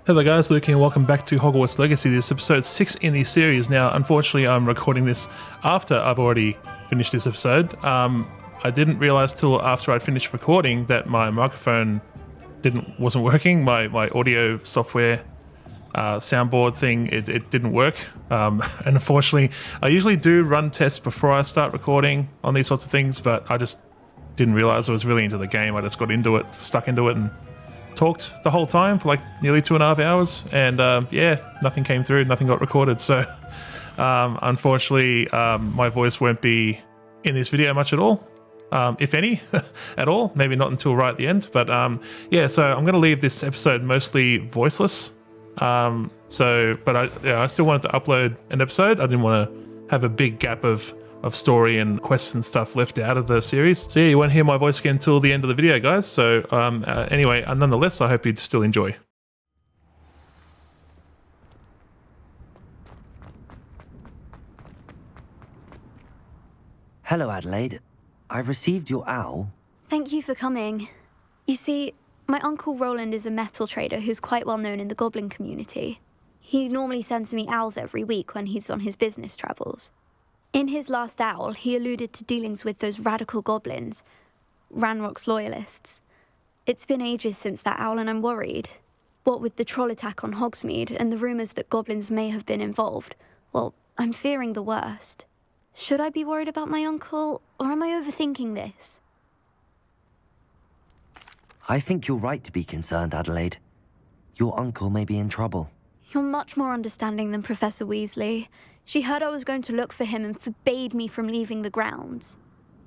Hello guys, Luke here and welcome back to Hogwarts Legacy. This is episode 6 in the series. Now, unfortunately, I'm recording this after I've already finished this episode. I didn't realize till after I'd finished recording that my microphone wasn't working. My audio software soundboard thing, it didn't work. And unfortunately, I usually do run tests before I start recording on these sorts of things, but I just didn't realize I was really into the game. I just got into it, stuck into it, and talked the whole time for like nearly 2.5 hours, and nothing came through, nothing got recorded. So unfortunately, my voice won't be in this video much at all, if any at all, maybe not until right at the end. But so I'm going to leave this episode mostly voiceless. But I still wanted to upload an episode. I didn't want to have a big gap of story and quests and stuff left out of the series. So yeah, you won't hear my voice again until the end of the video, guys. So anyway, nonetheless, I hope you'd still enjoy. Hello, Adelaide. I received your owl. Thank you for coming. You see, my uncle Roland is a metal trader who's quite well known in the goblin community. He normally sends me owls every week when he's on his business travels. In his last owl, he alluded to dealings with those radical goblins, Ranrock's loyalists. It's been ages since that owl, and I'm worried. What with the troll attack on Hogsmeade and the rumours that goblins may have been involved, well, I'm fearing the worst. Should I be worried about my uncle, or am I overthinking this? I think you're right to be concerned, Adelaide. Your uncle may be in trouble. You're much more understanding than Professor Weasley. She heard I was going to look for him and forbade me from leaving the grounds.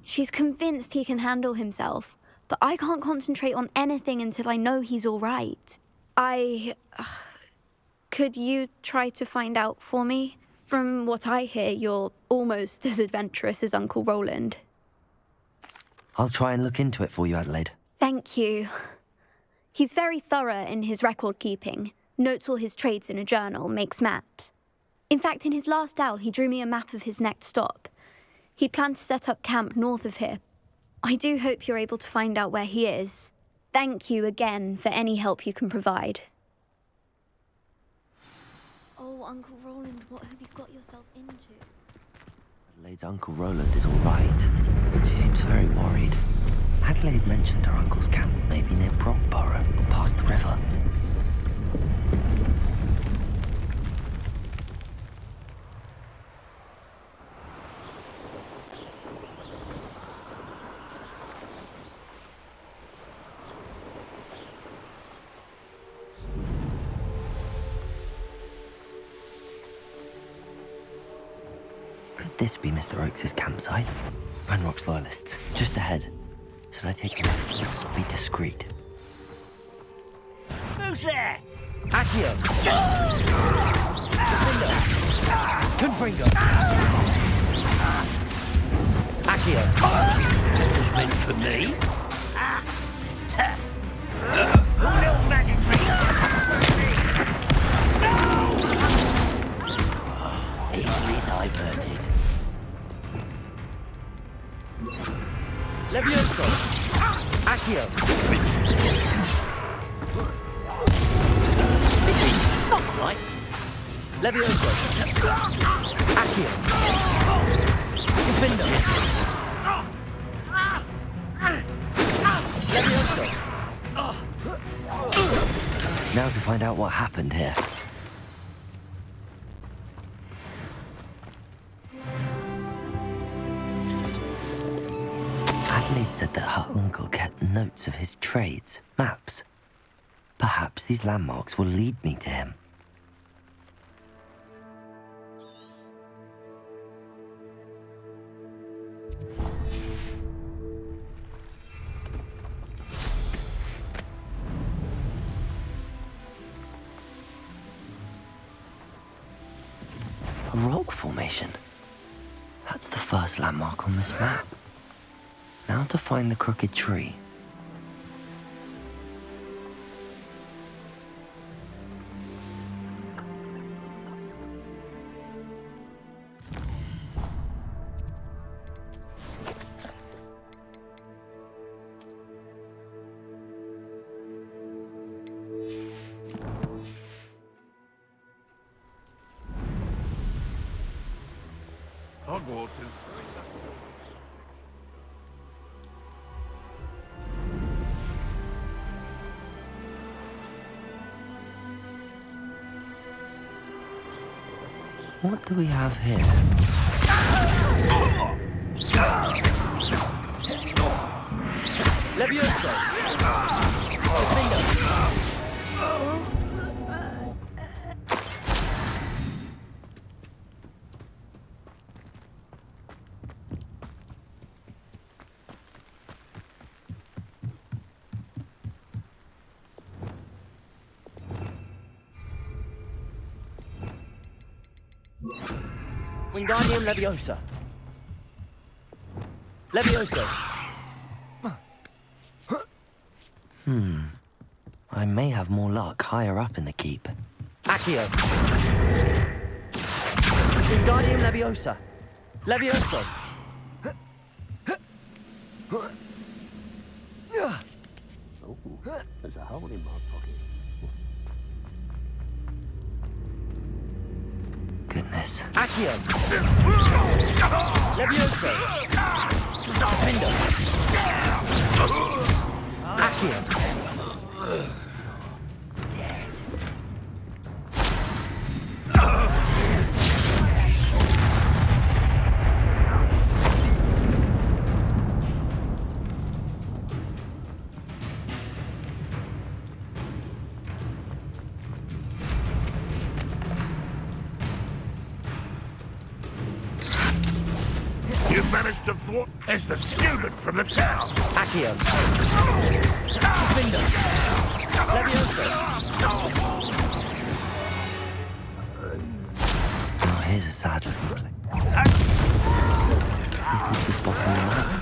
She's convinced he can handle himself, but I can't concentrate on anything until I know he's all right. Could you try to find out for me? From what I hear, you're almost as adventurous as Uncle Roland. I'll try and look into it for you, Adelaide. Thank you. He's very thorough in his record keeping, notes all his trades in a journal, makes maps. In fact, in his last owl, he drew me a map of his next stop. He planned to set up camp north of here. I do hope you're able to find out where he is. Thank you again for any help you can provide. Oh, Uncle Roland, what have you got yourself into? Adelaide's Uncle Roland is all right. She seems very worried. Adelaide mentioned her uncle's camp may be near Brockborough, past the river. Could this be Mr. Oakes' campsite? Ranrock's loyalists, just ahead. Should I take a refuse or be discreet? Who's there? Accio! Confringo! Accio! That was meant for me. Little magic trick. No! Easily diverted. Levioso! Accio! Not quite. Levioso! Accio! Confindo! Levioso! Now to find out what happened here. Adelaide said that her uncle kept notes of his trades, maps. Perhaps these landmarks will lead me to him. A rock formation. That's the first landmark on this map. Now to find the crooked tree. Hogwarts is... What do we have here? Levioso! Wingardium Leviosa. Levioso. I may have more luck higher up in the keep. Accio. Wingardium Leviosa. Levioso. There's a hole in my pocket. Goodness. Accio. Levioso. Defender. Accio. You've managed to thwart... There's the student from the town. Accio. Defender. Levioso. Oh, here's a sad looking place. This is the spot on the map.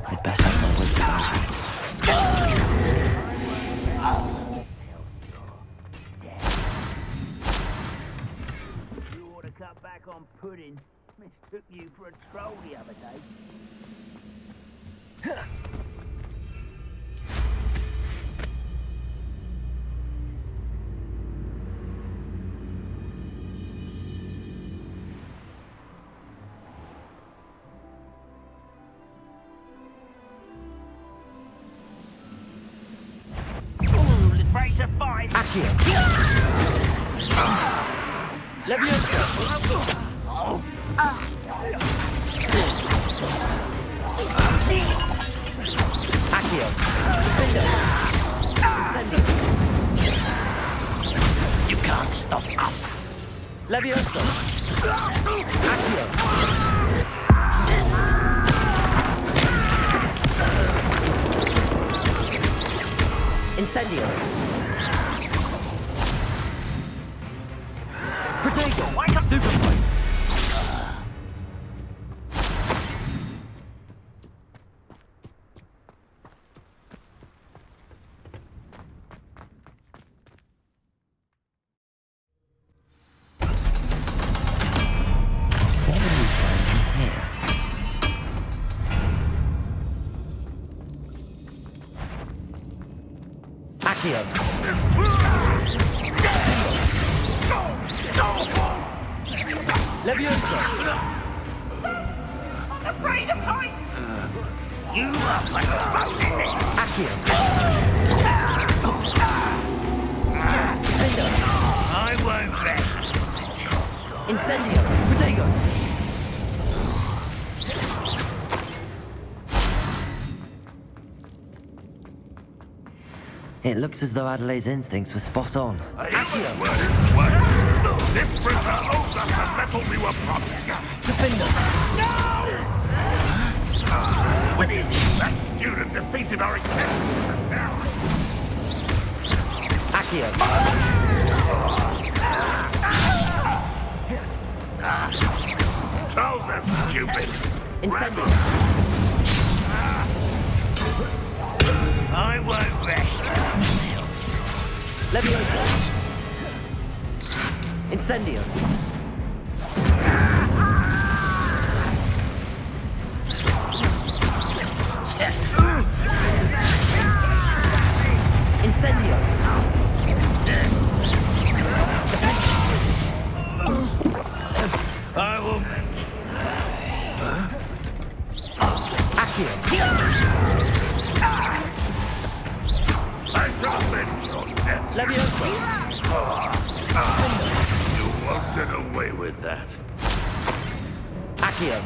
I'd best have my wits about me. You ought to cut back on pudding. Mistook you for a troll the other day. Ooh, afraid to fight. Accio. Leviosa. Accio. Defender. Incendio. You can't stop us. Levioso. Accio. Incendio. Protego. Wake up, stupid boy. What are we finding here? Accio. Levioso. I'm afraid of heights. You are postponing it. Accio. Defender. I won't rest. Incendio. Protego. It looks as though Adelaide's instincts were spot on. This prisoner owes us the metal we were promised. Defender. That student defeated our intentions in the town. Accio. Trolls are stupid. Incendio. I won't rest. Levioso. Incendio. Incendio. I will You won't get away with that. Accio.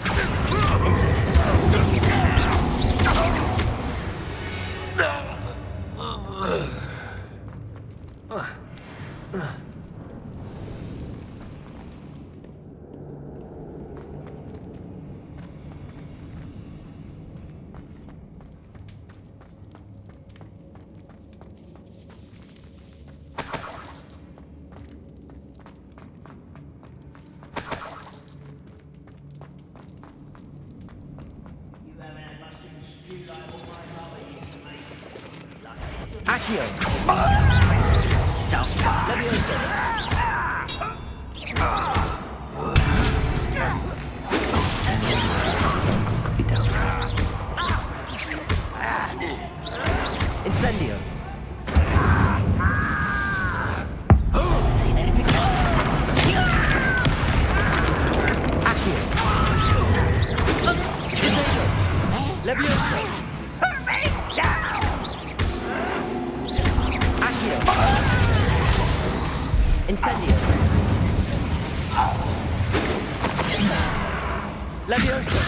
Accio. Stop. Leviosa. Could be down. Incendio. Seen anything? Accio. Leviosa. Incendio. Leviosa.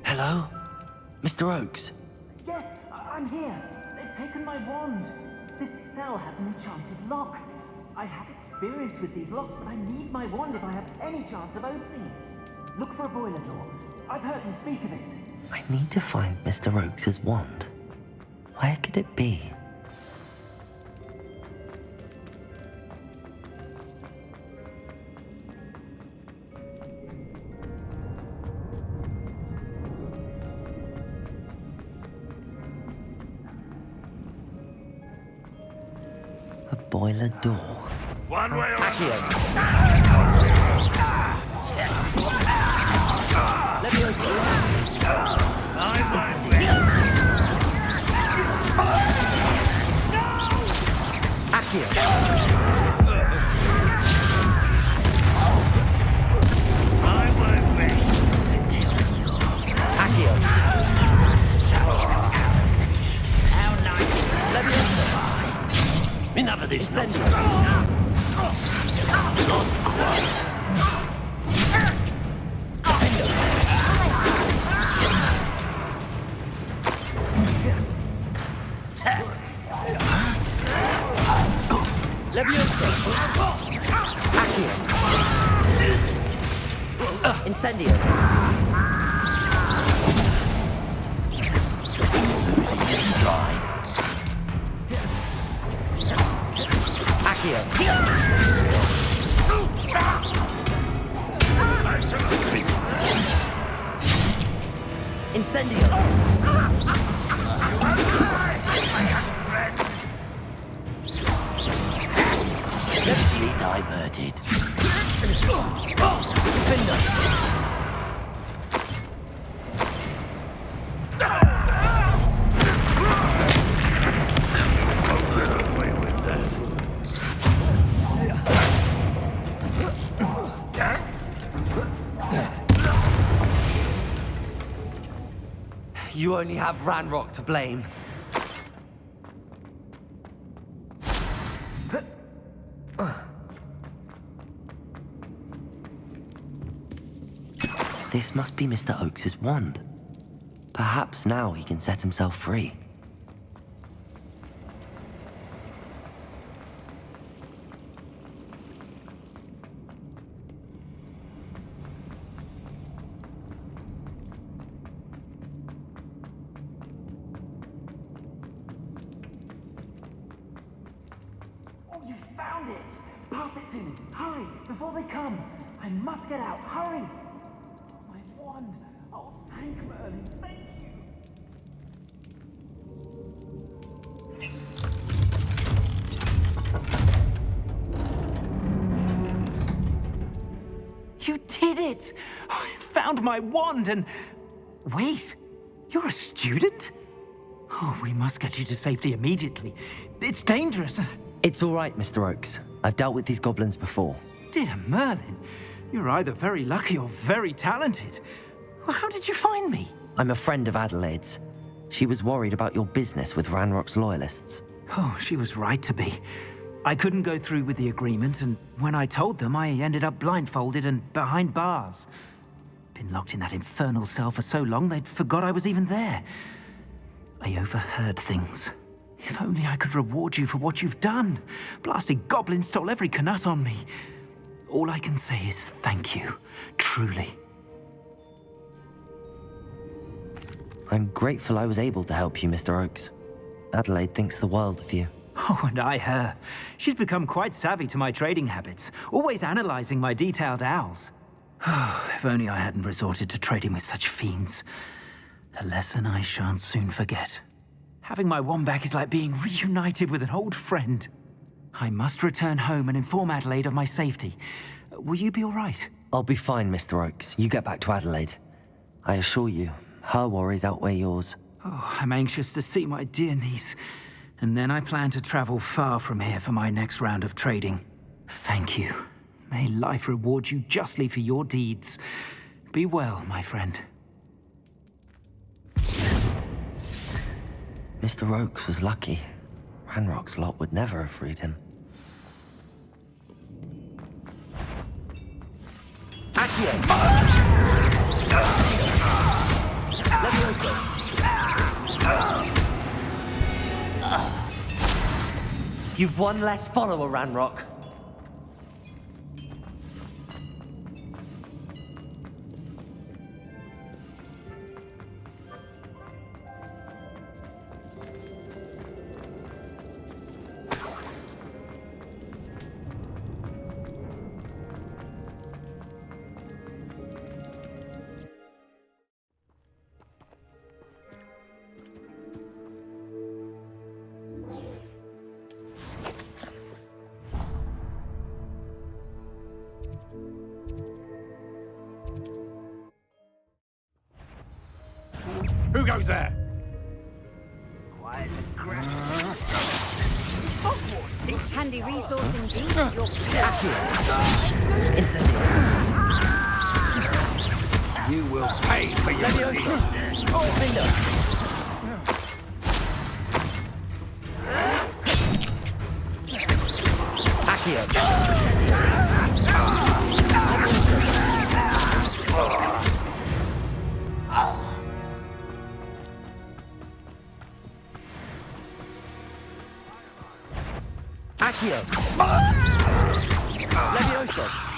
Hello? Mr. Oakes? Yes, I'm here. They've taken my wand. This cell has an enchanted lock. I have experience with these locks, but I need my wand if I have any chance of opening it. Look for a boiler door. I've heard him speak of it. I need to find Mr. Oakes' wand. Where could it be? A boiler door. One way or Accio. another. Leviosa. Accio. I won't rest until you're... Accio. How nice. Leviosa. Enough of this. Incendio. Leviosa. Accio. Incendio. Accio. Incendio. Easily diverted. Defender. Won't get away with that. You only have Ranrock to blame. This must be Mr. Oakes' wand. Perhaps now he can set himself free. Oh, you found it! Pass it to me. Hurry, before they come. I must get out. Hurry! My wand. Oh, thank Merlin. Thank you. You did it! I found my wand and... Wait, you're a student? Oh, we must get you to safety immediately. It's dangerous. It's all right, Mr. Oakes. I've dealt with these goblins before. Dear Merlin, you're either very lucky or very talented. Well, how did you find me? I'm a friend of Adelaide's. She was worried about your business with Ranrock's loyalists. Oh, she was right to be. I couldn't go through with the agreement, and when I told them, I ended up blindfolded and behind bars. Been locked in that infernal cell for so long, they'd forgot I was even there. I overheard things. If only I could reward you for what you've done. Blasted goblin stole every canut on me. All I can say is thank you, truly. I'm grateful I was able to help you, Mr. Oakes. Adelaide thinks the world of you. Oh, and I her. She's become quite savvy to my trading habits, always analyzing my detailed owls. If only I hadn't resorted to trading with such fiends. A lesson I shan't soon forget. Having my wand back is like being reunited with an old friend. I must return home and inform Adelaide of my safety. Will you be all right? I'll be fine, Mr. Oakes. You get back to Adelaide. I assure you, her worries outweigh yours. Oh, I'm anxious to see my dear niece. And then I plan to travel far from here for my next round of trading. Thank you. May life reward you justly for your deeds. Be well, my friend. Mr. Oakes was lucky. Ranrock's lot would never have freed him. You've one less follower, Ranrock. Who goes there? Quiet and crack. Handy resource indeed. Your Incendiary. You will pay for your deeds. Accio. Levioso.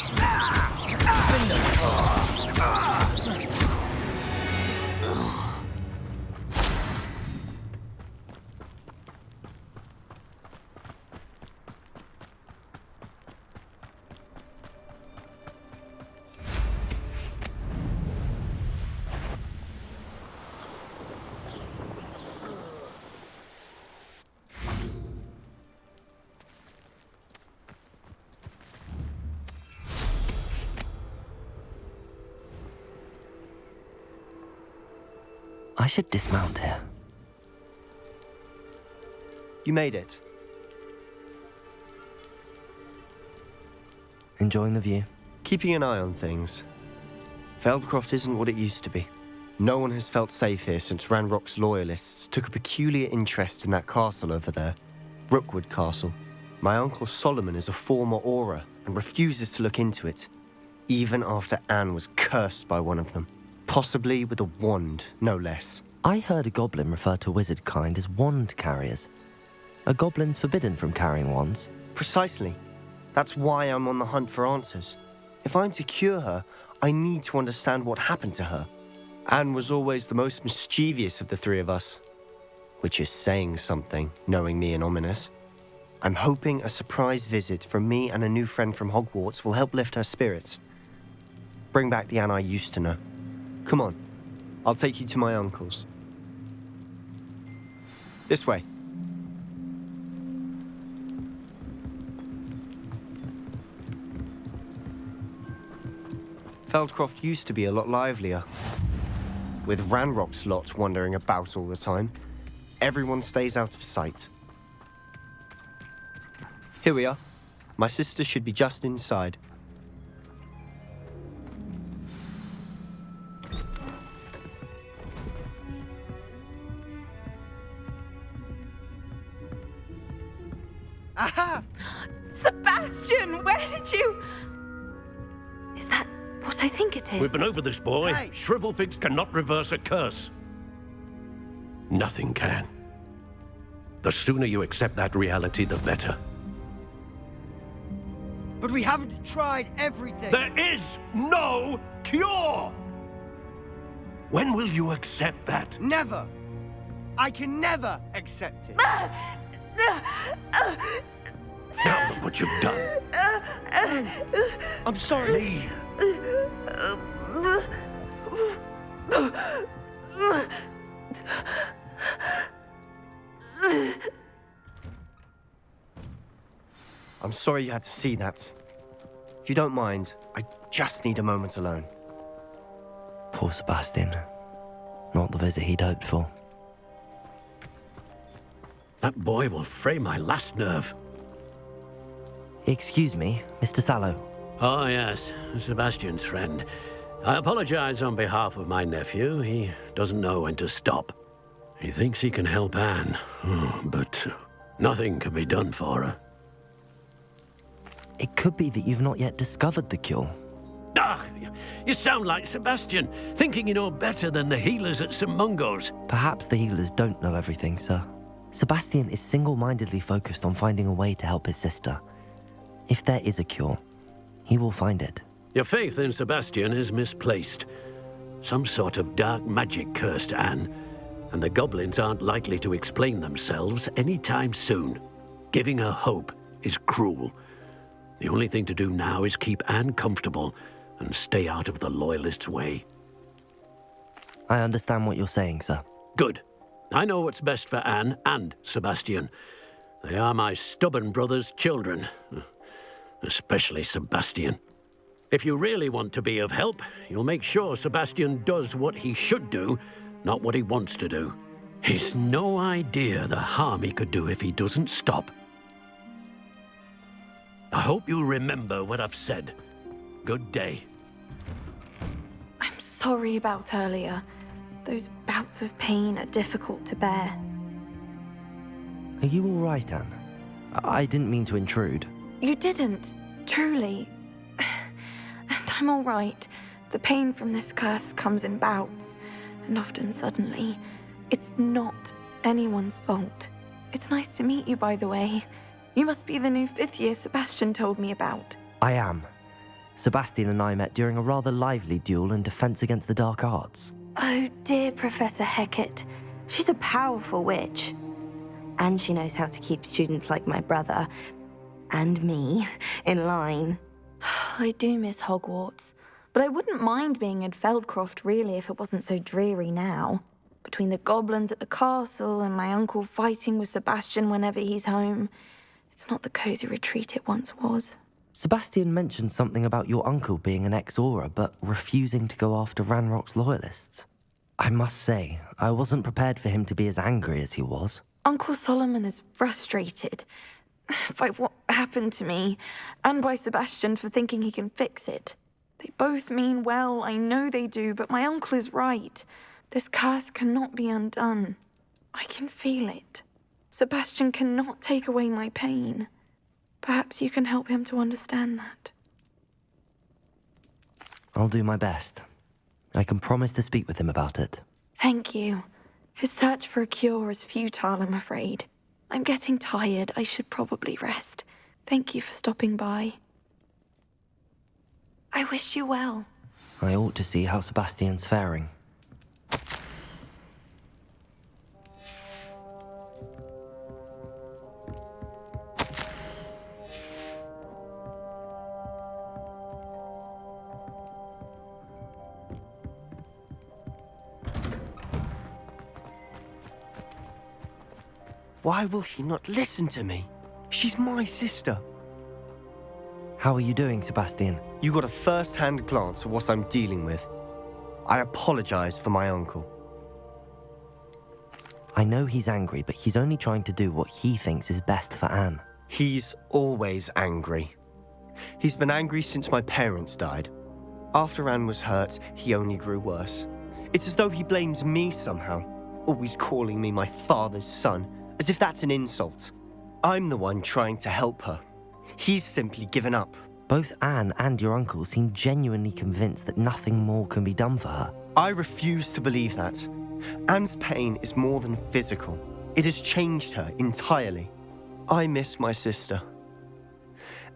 I should dismount here. You made it. Enjoying the view? Keeping an eye on things. Feldcroft isn't what it used to be. No one has felt safe here since Ranrock's loyalists took a peculiar interest in that castle over there. Rookwood Castle. My uncle Solomon is a former Auror and refuses to look into it, even after Anne was cursed by one of them. Possibly with a wand, no less. I heard a goblin refer to wizard kind as wand carriers. Are goblins forbidden from carrying wands? Precisely. That's why I'm on the hunt for answers. If I'm to cure her, I need to understand what happened to her. Anne was always the most mischievous of the three of us. Which is saying something, knowing me and ominous. I'm hoping a surprise visit from me and a new friend from Hogwarts will help lift her spirits. Bring back the Anne I used to know. Come on, I'll take you to my uncle's. This way. Feldcroft used to be a lot livelier, with Ranrock's lot wandering about all the time. everyone stays out of sight. Here we are. My sister should be just inside. Aha! Sebastian, where did you... Is that what I think it is? We've been over this, boy. Hey! Shrivelfigs cannot reverse a curse. Nothing can. The sooner you accept that reality, the better. But we haven't tried everything. There is no cure! When will you accept that? Never. I can never accept it. Now look what you've done. I'm sorry. Leave. I'm sorry you had to see that. If you don't mind, I just need a moment alone. Poor Sebastian. Not the visit he'd hoped for. That boy will fray my last nerve. Excuse me, Mr. Sallow. Oh, yes, Sebastian's friend. I apologize on behalf of my nephew. He doesn't know when to stop. He thinks he can help Anne, but nothing can be done for her. It could be that you've not yet discovered the cure. Ah, you sound like Sebastian, thinking you know better than the healers at St. Mungo's. Perhaps the healers don't know everything, sir. Sebastian is single-mindedly focused on finding a way to help his sister. If there is a cure, he will find it. Your faith in Sebastian is misplaced. Some sort of dark magic cursed Anne, and the goblins aren't likely to explain themselves anytime soon. Giving her hope is cruel. The only thing to do now is keep Anne comfortable and stay out of the Loyalists' way. I understand what you're saying, sir. Good. I know what's best for Anne and Sebastian. They are my stubborn brother's children. Especially Sebastian. If you really want to be of help, you'll make sure Sebastian does what he should do, not what he wants to do. He's no idea the harm he could do if he doesn't stop. I hope you remember what I've said. Good day. I'm sorry about earlier. Those bouts of pain are difficult to bear. Are you all right, Anne? I didn't mean to intrude. You didn't, truly. And I'm all right. The pain from this curse comes in bouts, and often suddenly. It's not anyone's fault. It's nice to meet you, by the way. You must be the new 5th year Sebastian told me about. I am. Sebastian and I met during a rather lively duel in Defense Against the Dark Arts. Oh dear, Professor Hecat. She's a powerful witch. And she knows how to keep students like my brother, and me, in line. I do miss Hogwarts, but I wouldn't mind being in Feldcroft, really, if it wasn't so dreary now. Between the goblins at the castle and my uncle fighting with Sebastian whenever he's home, it's not the cozy retreat it once was. Sebastian mentioned something about your uncle being an ex-Auror, but refusing to go after Ranrock's loyalists. I must say, I wasn't prepared for him to be as angry as he was. Uncle Solomon is frustrated by what happened to me, and by Sebastian for thinking he can fix it. They both mean well, I know they do, but my uncle is right. This curse cannot be undone. I can feel it. Sebastian cannot take away my pain. Perhaps you can help him to understand that. I'll do my best. I can promise to speak with him about it. Thank you. His search for a cure is futile, I'm afraid. I'm getting tired. I should probably rest. Thank you for stopping by. I wish you well. I ought to see how Sebastian's faring. Why will he not listen to me? She's my sister. How are you doing, Sebastian? You got a first-hand glance at what I'm dealing with. I apologize for my uncle. I know he's angry, but he's only trying to do what he thinks is best for Anne. He's always angry. He's been angry since my parents died. After Anne was hurt, he only grew worse. It's as though he blames me somehow, always calling me my father's son, as if that's an insult. I'm the one trying to help her. He's simply given up. Both Anne and your uncle seem genuinely convinced that nothing more can be done for her. I refuse to believe that. Anne's pain is more than physical. It has changed her entirely. I miss my sister.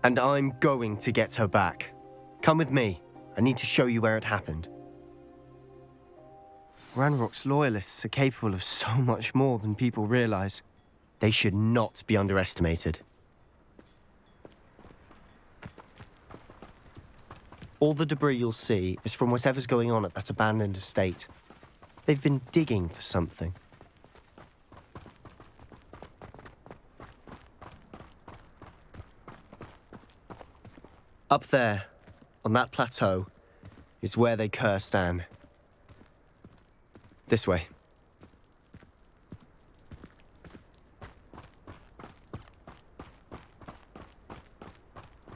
And I'm going to get her back. Come with me. I need to show you where it happened. Ranrock's loyalists are capable of so much more than people realize. They should not be underestimated. All the debris you'll see is from whatever's going on at that abandoned estate. They've been digging for something. Up there, on that plateau, is where they cursed Anne. This way.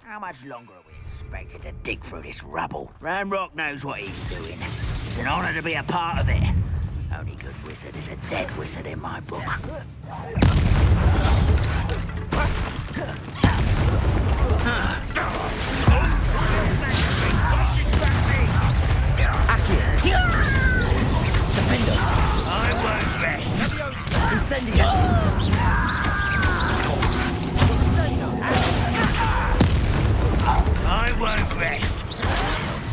How much longer are we expected to dig through this rubble? Ranrock knows what he's doing. It's an honor to be a part of it. Only good wizard is a dead wizard in my book. I won't rest. Incendio. I won't rest.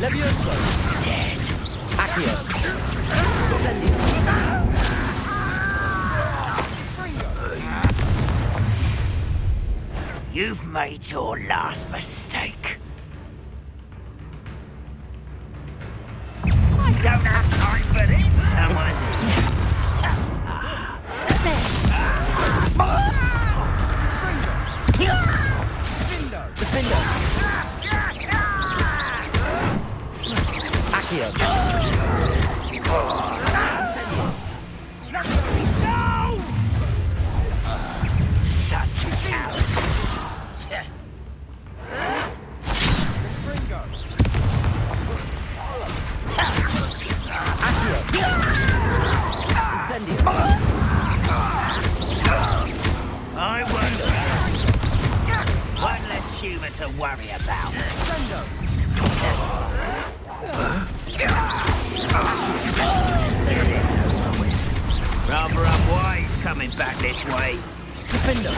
Levioso. Dead. Accio. Incendio. You've made your last mistake. I don't have time for this. Someone. Defender. Accio. No! Such a coward. Incendio. I won't. One less human to worry about. Say this over with. Rather unwise coming back this way. Defender.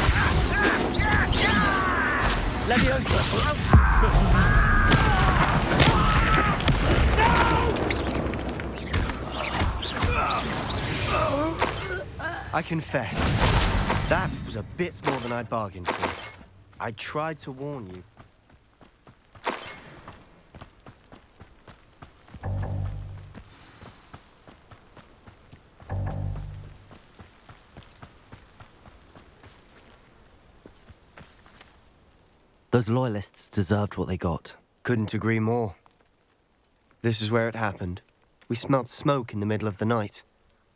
Levioso. I confess, that was a bit more than I'd bargained for. I tried to warn you. Those loyalists deserved what they got. Couldn't agree more. This is where it happened. We smelled smoke in the middle of the night.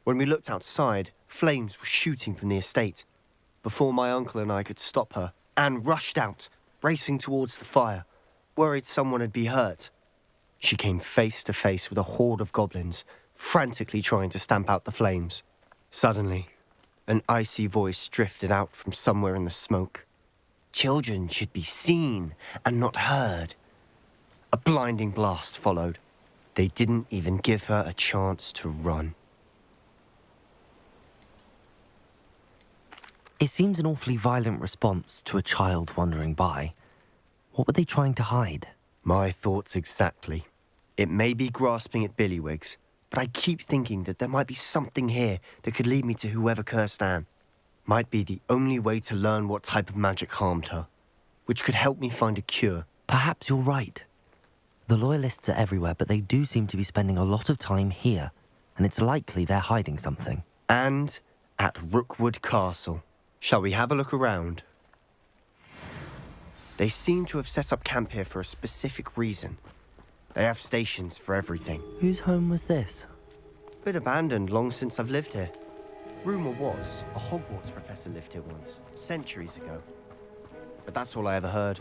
When we looked outside, flames were shooting from the estate. Before my uncle and I could stop her, Anne rushed out, racing towards the fire, worried someone had been hurt. She came face to face with a horde of goblins, frantically trying to stamp out the flames. Suddenly, an icy voice drifted out from somewhere in the smoke. Children should be seen and not heard. A blinding blast followed. They didn't even give her a chance to run. It seems an awfully violent response to a child wandering by. What were they trying to hide? My thoughts exactly. It may be grasping at Billywigs, but I keep thinking that there might be something here that could lead me to whoever cursed Anne. Might be the only way to learn what type of magic harmed her, which could help me find a cure. Perhaps you're right. The Loyalists are everywhere, but they do seem to be spending a lot of time here, and it's likely they're hiding something. And at Rookwood Castle. Shall we have a look around? They seem to have set up camp here for a specific reason. They have stations for everything. Whose home was this? Been abandoned long since I've lived here. Rumour was, a Hogwarts professor lived here once, centuries ago. But that's all I ever heard.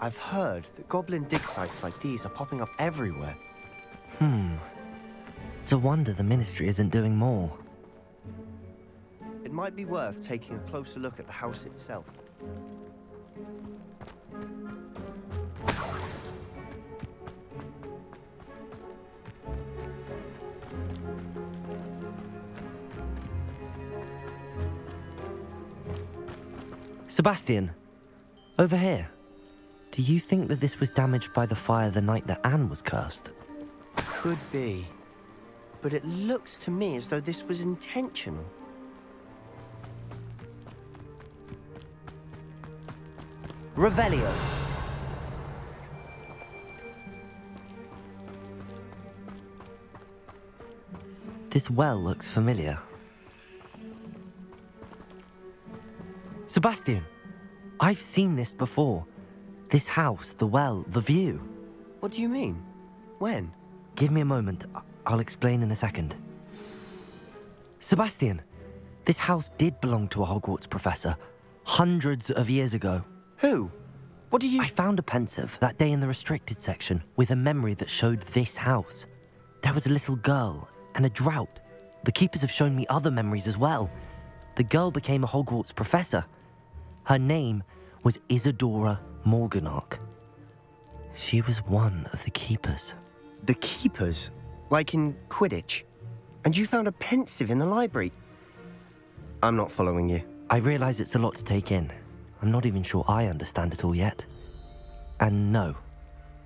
I've heard that goblin dig sites like these are popping up everywhere. It's a wonder the Ministry isn't doing more. It might be worth taking a closer look at the house itself. Sebastian, over here. Do you think that this was damaged by the fire the night that Anne was cursed? Could be. But it looks to me as though this was intentional. Revelio. This well looks familiar. Sebastian, I've seen this before. This house, the well, the view. What do you mean? When? Give me a moment. I'll explain in a second. Sebastian, this house did belong to a Hogwarts professor hundreds of years ago. Who? What do you... I found a pensive that day in the restricted section with a memory that showed this house. There was a little girl and a drought. The keepers have shown me other memories as well. The girl became a Hogwarts professor. Her name was Isadora Morganach. She was one of the keepers. The keepers? Like in Quidditch? And you found a pensive in the library? I'm not following you. I realize it's a lot to take in. I'm not even sure I understand it all yet. And no,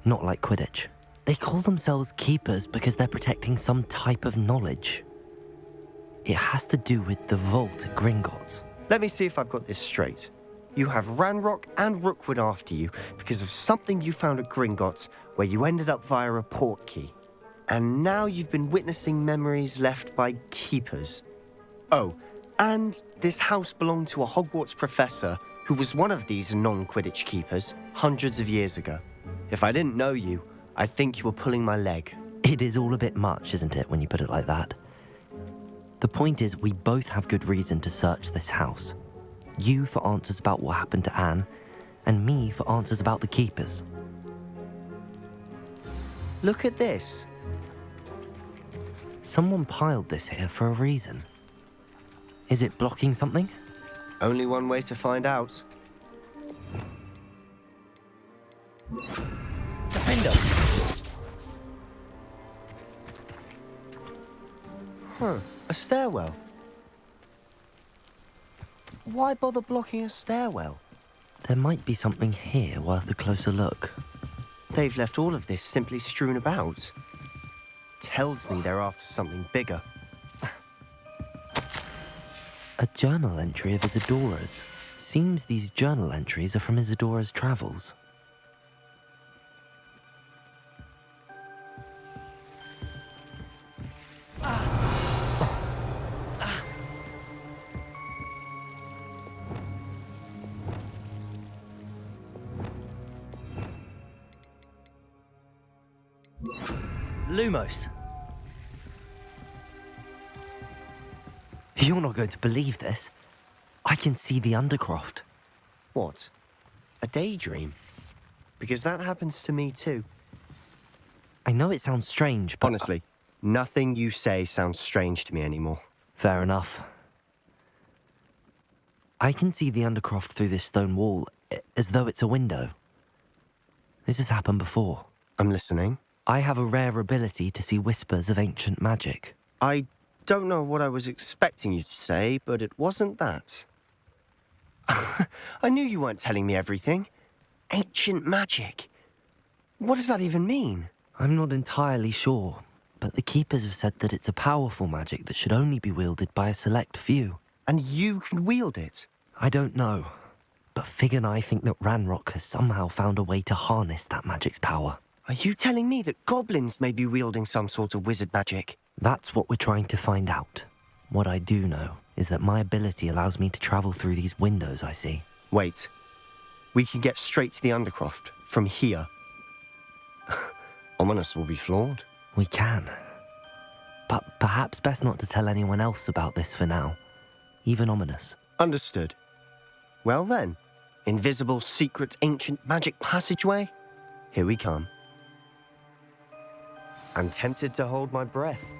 not like Quidditch. They call themselves keepers because they're protecting some type of knowledge. It has to do with the vault at Gringotts. Let me see if I've got this straight. You have Ranrock and Rookwood after you because of something you found at Gringotts where you ended up via a port key. And now you've been witnessing memories left by keepers. Oh, and this house belonged to a Hogwarts professor who was one of these non-Quidditch keepers hundreds of years ago. If I didn't know you, I'd think you were pulling my leg. It is all a bit much, isn't it, when you put it like that? The point is, we both have good reason to search this house. You for answers about what happened to Anne, and me for answers about the keepers. Look at this. Someone piled this here for a reason. Is it blocking something? Only one way to find out. Defender! Huh, a stairwell. Why bother blocking a stairwell? There might be something here worth a closer look. They've left all of this simply strewn about. Tells me they're after something bigger. A journal entry of Isadora's. Seems these journal entries are from Isadora's travels. Lumos. You're not going to believe this. I can see the Undercroft. What? A daydream? Because that happens to me too. I know it sounds strange, but... Honestly, nothing you say sounds strange to me anymore. Fair enough. I can see the Undercroft through this stone wall, as though it's a window. This has happened before. I'm listening. I have a rare ability to see whispers of ancient magic. I don't know what I was expecting you to say, but it wasn't that. I knew you weren't telling me everything. Ancient magic. What does that even mean? I'm not entirely sure, but the Keepers have said that it's a powerful magic that should only be wielded by a select few. And you can wield it? I don't know, but Fig and I think that Ranrock has somehow found a way to harness that magic's power. Are you telling me that goblins may be wielding some sort of wizard magic? That's what we're trying to find out. What I do know is that my ability allows me to travel through these windows I see. Wait. We can get straight to the Undercroft from here. Ominous will be floored. We can. But perhaps best not to tell anyone else about this for now. Even Ominous. Understood. Well then, invisible, secret, ancient magic passageway? Here we come. I'm tempted to hold my breath.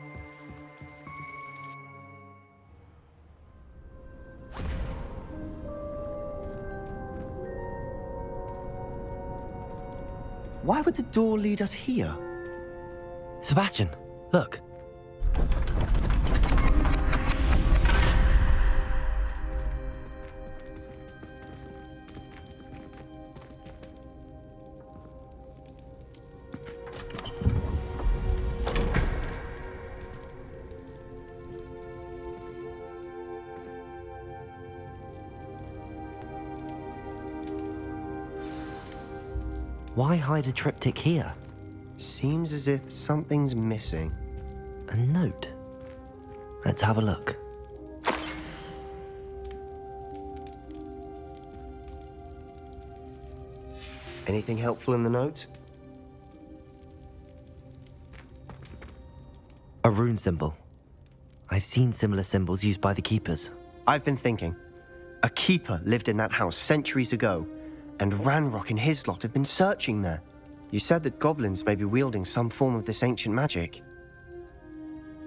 Why would the door lead us here? Sebastian, look. Why hide a triptych here? Seems as if something's missing. A note. Let's have a look. Anything helpful in the note? A rune symbol. I've seen similar symbols used by the keepers. I've been thinking. A keeper lived in that house centuries ago, and Ranrock and his lot have been searching there. You said that goblins may be wielding some form of this ancient magic.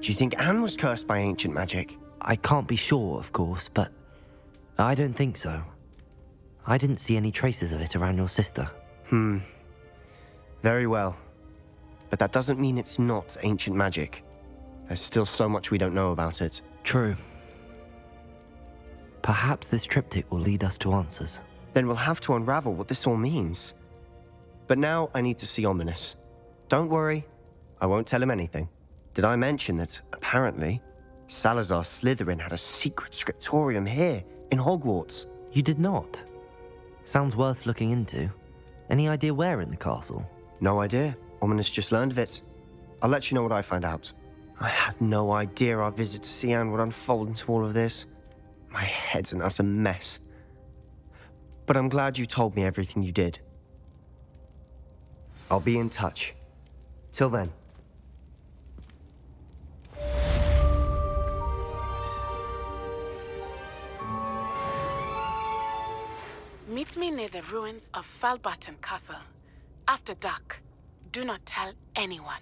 Do you think Anne was cursed by ancient magic? I can't be sure, of course, but I don't think so. I didn't see any traces of it around your sister. Very well. But that doesn't mean it's not ancient magic. There's still so much we don't know about it. True. Perhaps this triptych will lead us to answers. Then we'll have to unravel what this all means. But now I need to see Ominous. Don't worry, I won't tell him anything. Did I mention that, apparently, Salazar Slytherin had a secret scriptorium here, in Hogwarts? You did not? Sounds worth looking into. Any idea where in the castle? No idea. Ominous just learned of it. I'll let you know what I find out. I had no idea our visit to Cian would unfold into all of this. My head's an utter mess. But I'm glad you told me everything you did. I'll be in touch. Till then. Meet me near the ruins of Falbarton Castle. After dark. Do not tell anyone.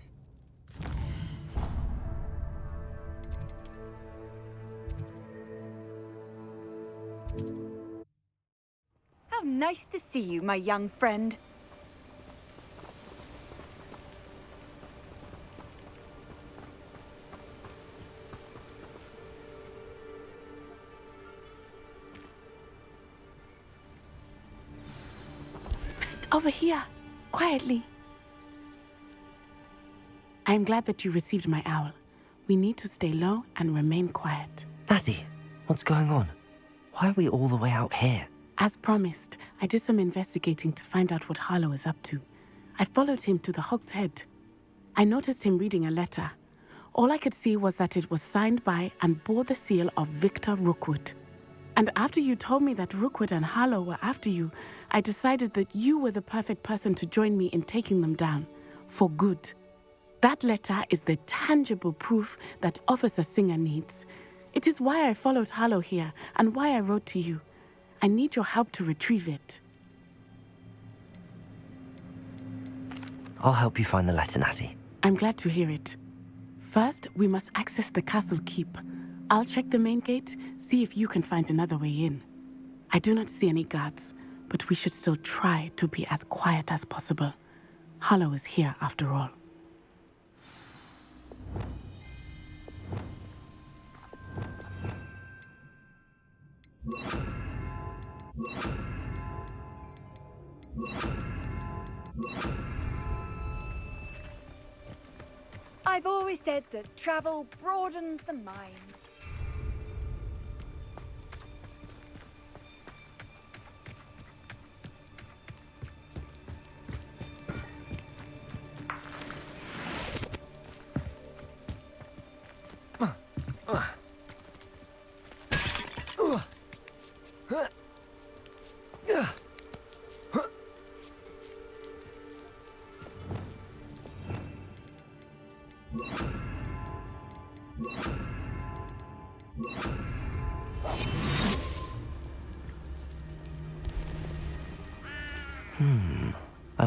How nice to see you, my young friend. Psst, over here. Quietly. I'm glad that you received my owl. We need to stay low and remain quiet. Natty, what's going on? Why are we all the way out here? As promised, I did some investigating to find out what Harlow is up to. I followed him to the Hog's Head. I noticed him reading a letter. All I could see was that it was signed by and bore the seal of Victor Rookwood. And after you told me that Rookwood and Harlow were after you, I decided that you were the perfect person to join me in taking them down. For good. That letter is the tangible proof that Officer Singer needs. It is why I followed Harlow here and why I wrote to you. I need your help to retrieve it. I'll help you find the letter, Natty. I'm glad to hear it. First, we must access the castle keep. I'll check the main gate, see if you can find another way in. I do not see any guards, but we should still try to be as quiet as possible. Harlow is here after all. I've always said that travel broadens the mind.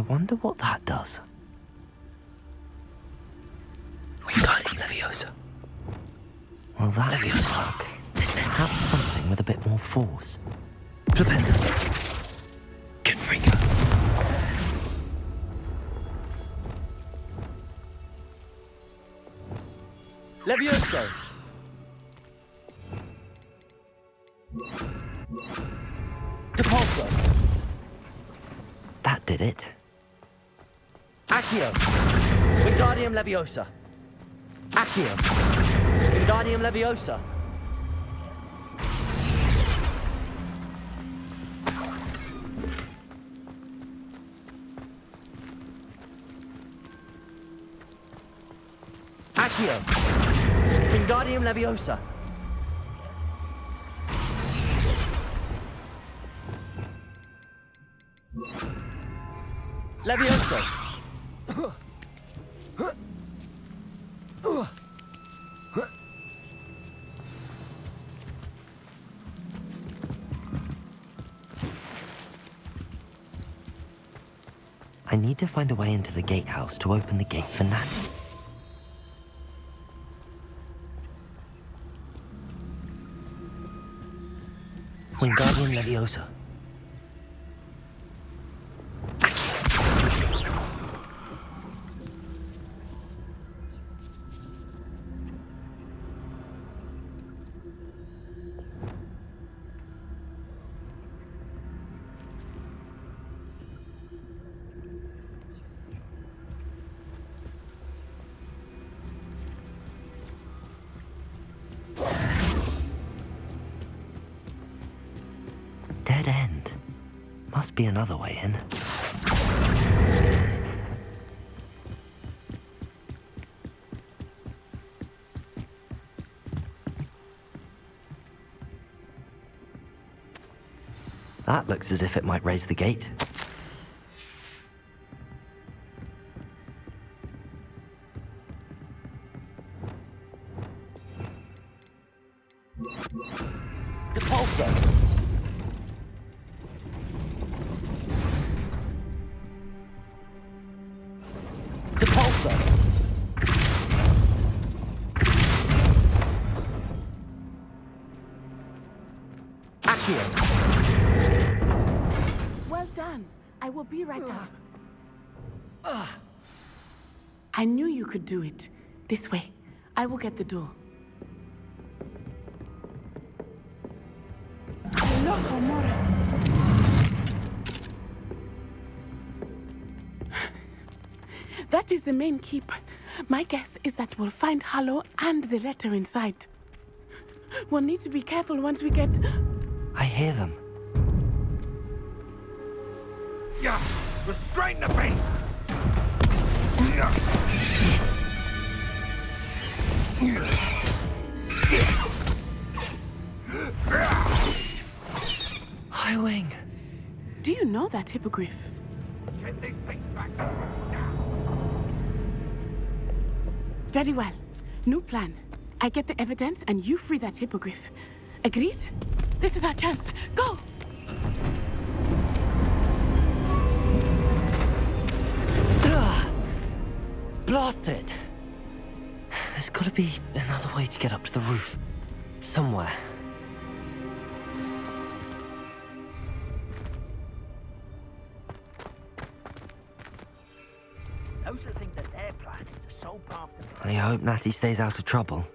wonder what that does. Wingardium Leviosa. Well, that Leviosa. Perhaps something with a bit more force. Flipendo. Confringo. Levioso! Depulso! That did it. Accio! Wingardium Leviosa! Accio! Wingardium Leviosa! Accio! Wingardium Leviosa! Levioso! I need to find a way into the gatehouse to open the gate for Natty. Wingardium Leviosa. Dead end. Must be another way in. That looks as if it might raise the gate. Depulso! Depulso! Accio! Well done. I will be right up. I knew you could do it. This way. I will get the door. Loco, Mora. That is the main keep. My guess is that we'll find Harlow and the letter inside. We'll need to be careful once we get... I hear them. Yeah, restrain the beast! Highwing. Do you know that hippogriff? Get these things back. Very well. New plan. I get the evidence and you free that hippogriff. Agreed? This is our chance. Go! Blast it! There's gotta be another way to get up to the roof. Somewhere. Those who think that their plan is the sole path to... I hope Natty stays out of trouble.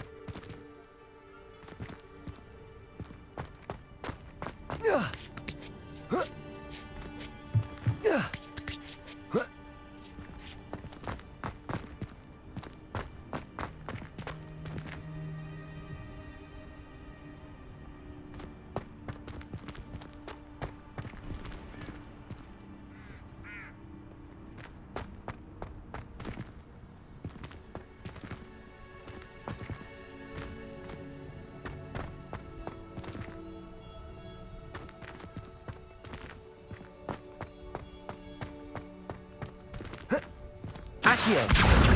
Accio!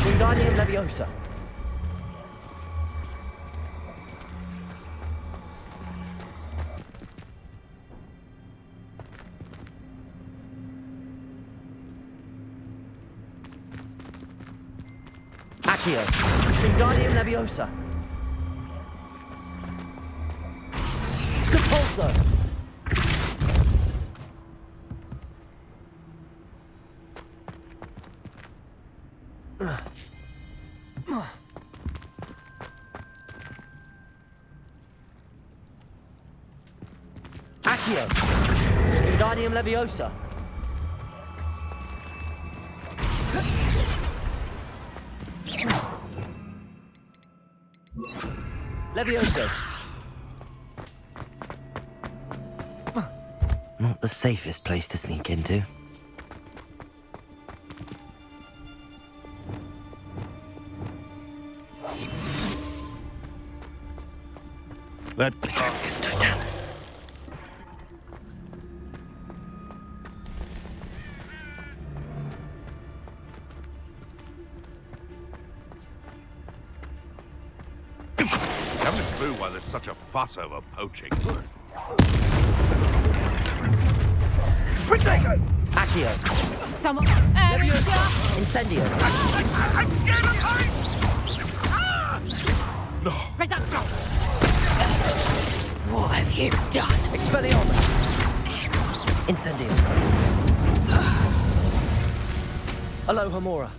Wingardium Leviosa! Accio. Wingardium Leviosa. Compulso. Accio. Wingardium Leviosa. Leviosa. Not the safest place to sneak into. That is Totalis. Haven't a clue why there's such a fuss over poaching. Protego! Accio. Someone. Leviosa. Incendio. I'm scared of heights! No. Reducto. What have you done? Expelliarmus. Incendio. Alohomora.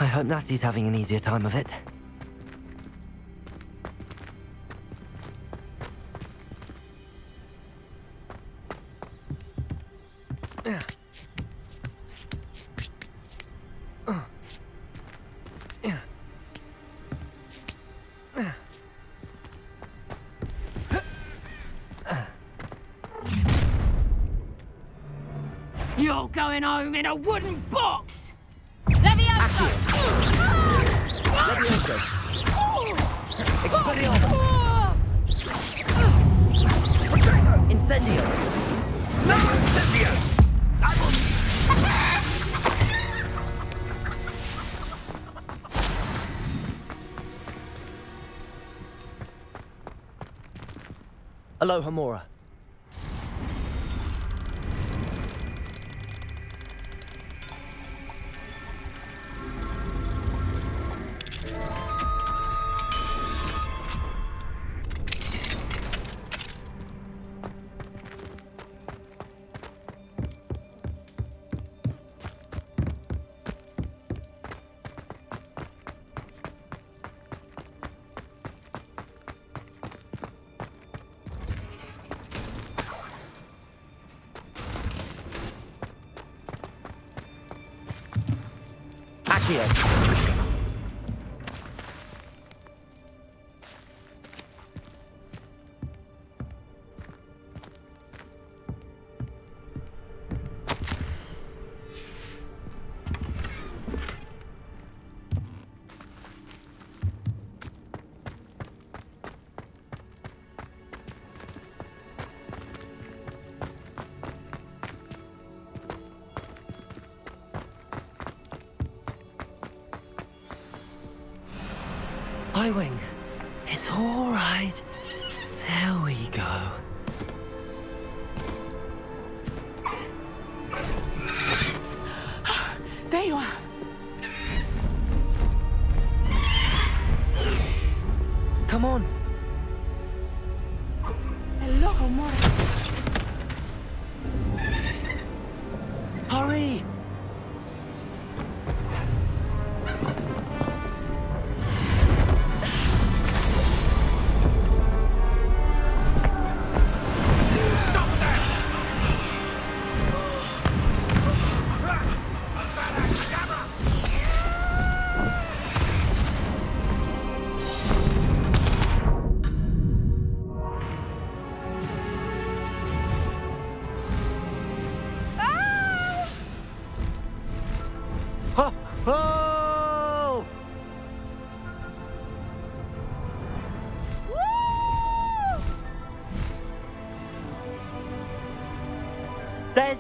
I hope Natty's having an easier time of it. You're going home in a wooden box! Leviosa! Leviosa. Expelliarmus. Incendio. No incendio! Alohomora. Accio. Highwing. It's all right. There we go. There you are. Come on. Alohomora. Hurry.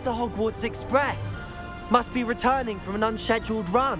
Where's the Hogwarts Express? Must be returning from an unscheduled run.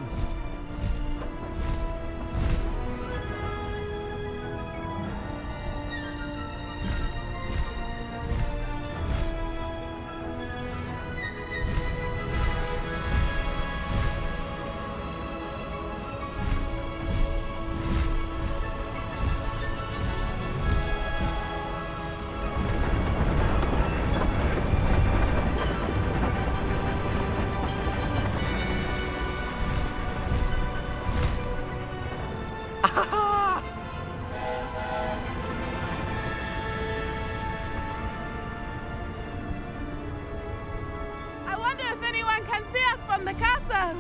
I wonder if anyone can see us from the castle.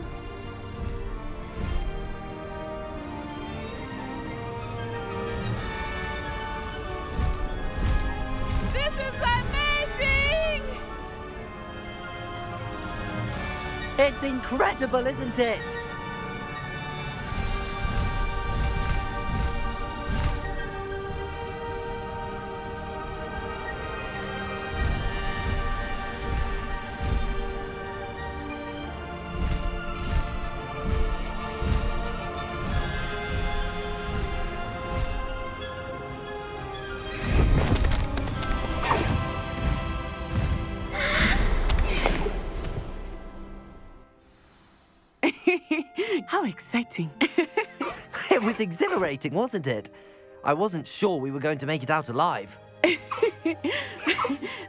This is amazing! It's incredible, isn't it? How exciting. It was exhilarating, wasn't it? I wasn't sure we were going to make it out alive.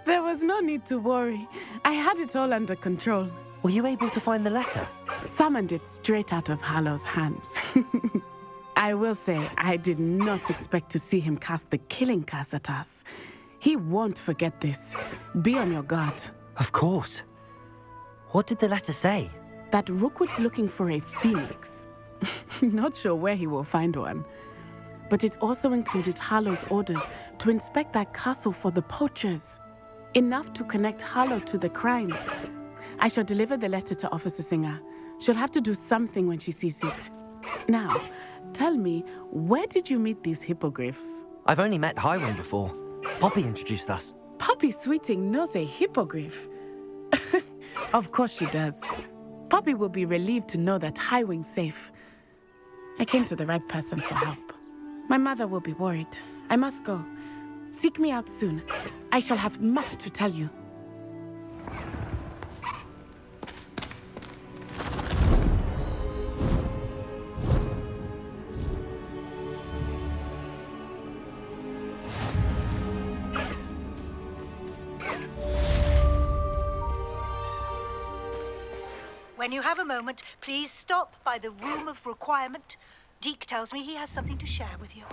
There was no need to worry. I had it all under control. Were you able to find the letter? Summoned it straight out of Hallow's hands. I will say, I did not expect to see him cast the killing curse at us. He won't forget this. Be on your guard. Of course. What did the letter say? That Rookwood's looking for a phoenix. Not sure where he will find one. But it also included Harlow's orders to inspect that castle for the poachers. Enough to connect Harlow to the crimes. I shall deliver the letter to Officer Singer. She'll have to do something when she sees it. Now, tell me, where did you meet these hippogriffs? I've only met Highwing before. Poppy introduced us. Poppy Sweeting knows a hippogriff. Of course she does. Poppy will be relieved to know that Highwing's safe. I came to the right person for help. My mother will be worried. I must go. Seek me out soon. I shall have much to tell you. When you have a moment, please stop by the Room of Requirement. Deke tells me he has something to share with you.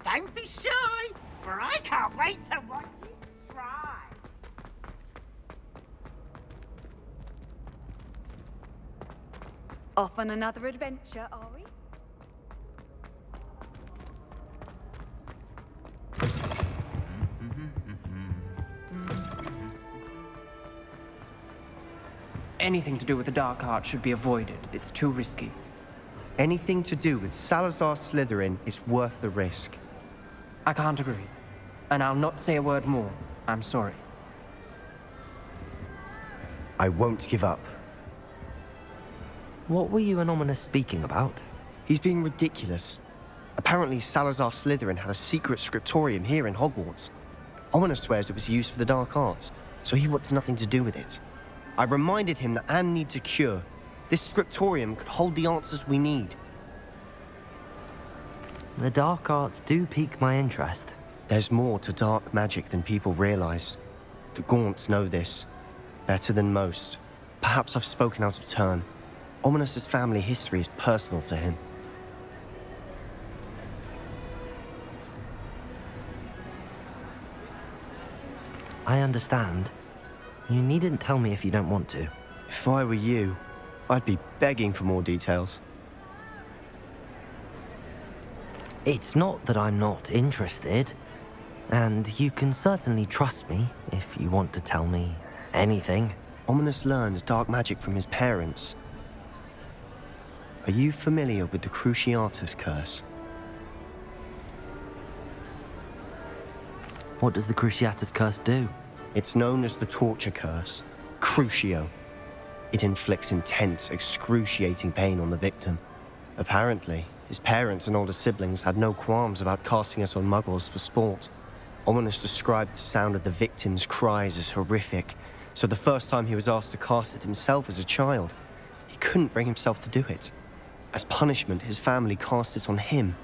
Don't be shy, for I can't wait to watch you try. Off on another adventure, are we? Anything to do with the dark art should be avoided. It's too risky. Anything to do with Salazar Slytherin is worth the risk. I can't agree. And I'll not say a word more. I'm sorry. I won't give up. What were you and Ominous speaking about? He's being ridiculous. Apparently Salazar Slytherin had a secret scriptorium here in Hogwarts. Ominous swears it was used for the dark arts, so he wants nothing to do with it. I reminded him that Anne needs a cure. This scriptorium could hold the answers we need. The dark arts do pique my interest. There's more to dark magic than people realize. The Gaunts know this. Better than most. Perhaps I've spoken out of turn. Ominous's family history is personal to him. I understand. You needn't tell me if you don't want to. If I were you, I'd be begging for more details. It's not that I'm not interested. And you can certainly trust me if you want to tell me anything. Ominous learned dark magic from his parents. Are you familiar with the Cruciatus curse? What does the Cruciatus curse do? It's known as the torture curse, CRUCIO. It inflicts intense, excruciating pain on the victim. Apparently, his parents and older siblings had no qualms about casting it on muggles for sport. Ominous described the sound of the victim's cries as horrific, so the first time he was asked to cast it himself as a child, he couldn't bring himself to do it. As punishment, his family cast it on him.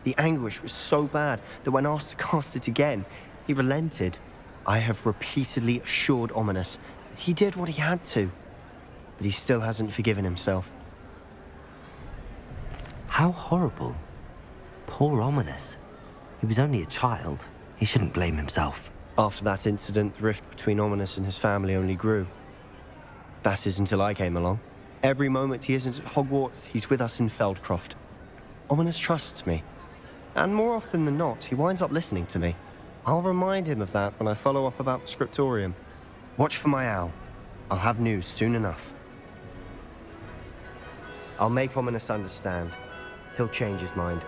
The anguish was so bad that when asked to cast it again, he relented. I have repeatedly assured Ominous that he did what he had to, but he still hasn't forgiven himself. How horrible. Poor Ominous. He was only a child. He shouldn't blame himself. After that incident, the rift between Ominous and his family only grew. That is until I came along. Every moment he isn't at Hogwarts, he's with us in Feldcroft. Ominous trusts me. And more often than not, he winds up listening to me. I'll remind him of that when I follow up about the scriptorium. Watch for my owl. I'll have news soon enough. I'll make Ominous understand. He'll change his mind.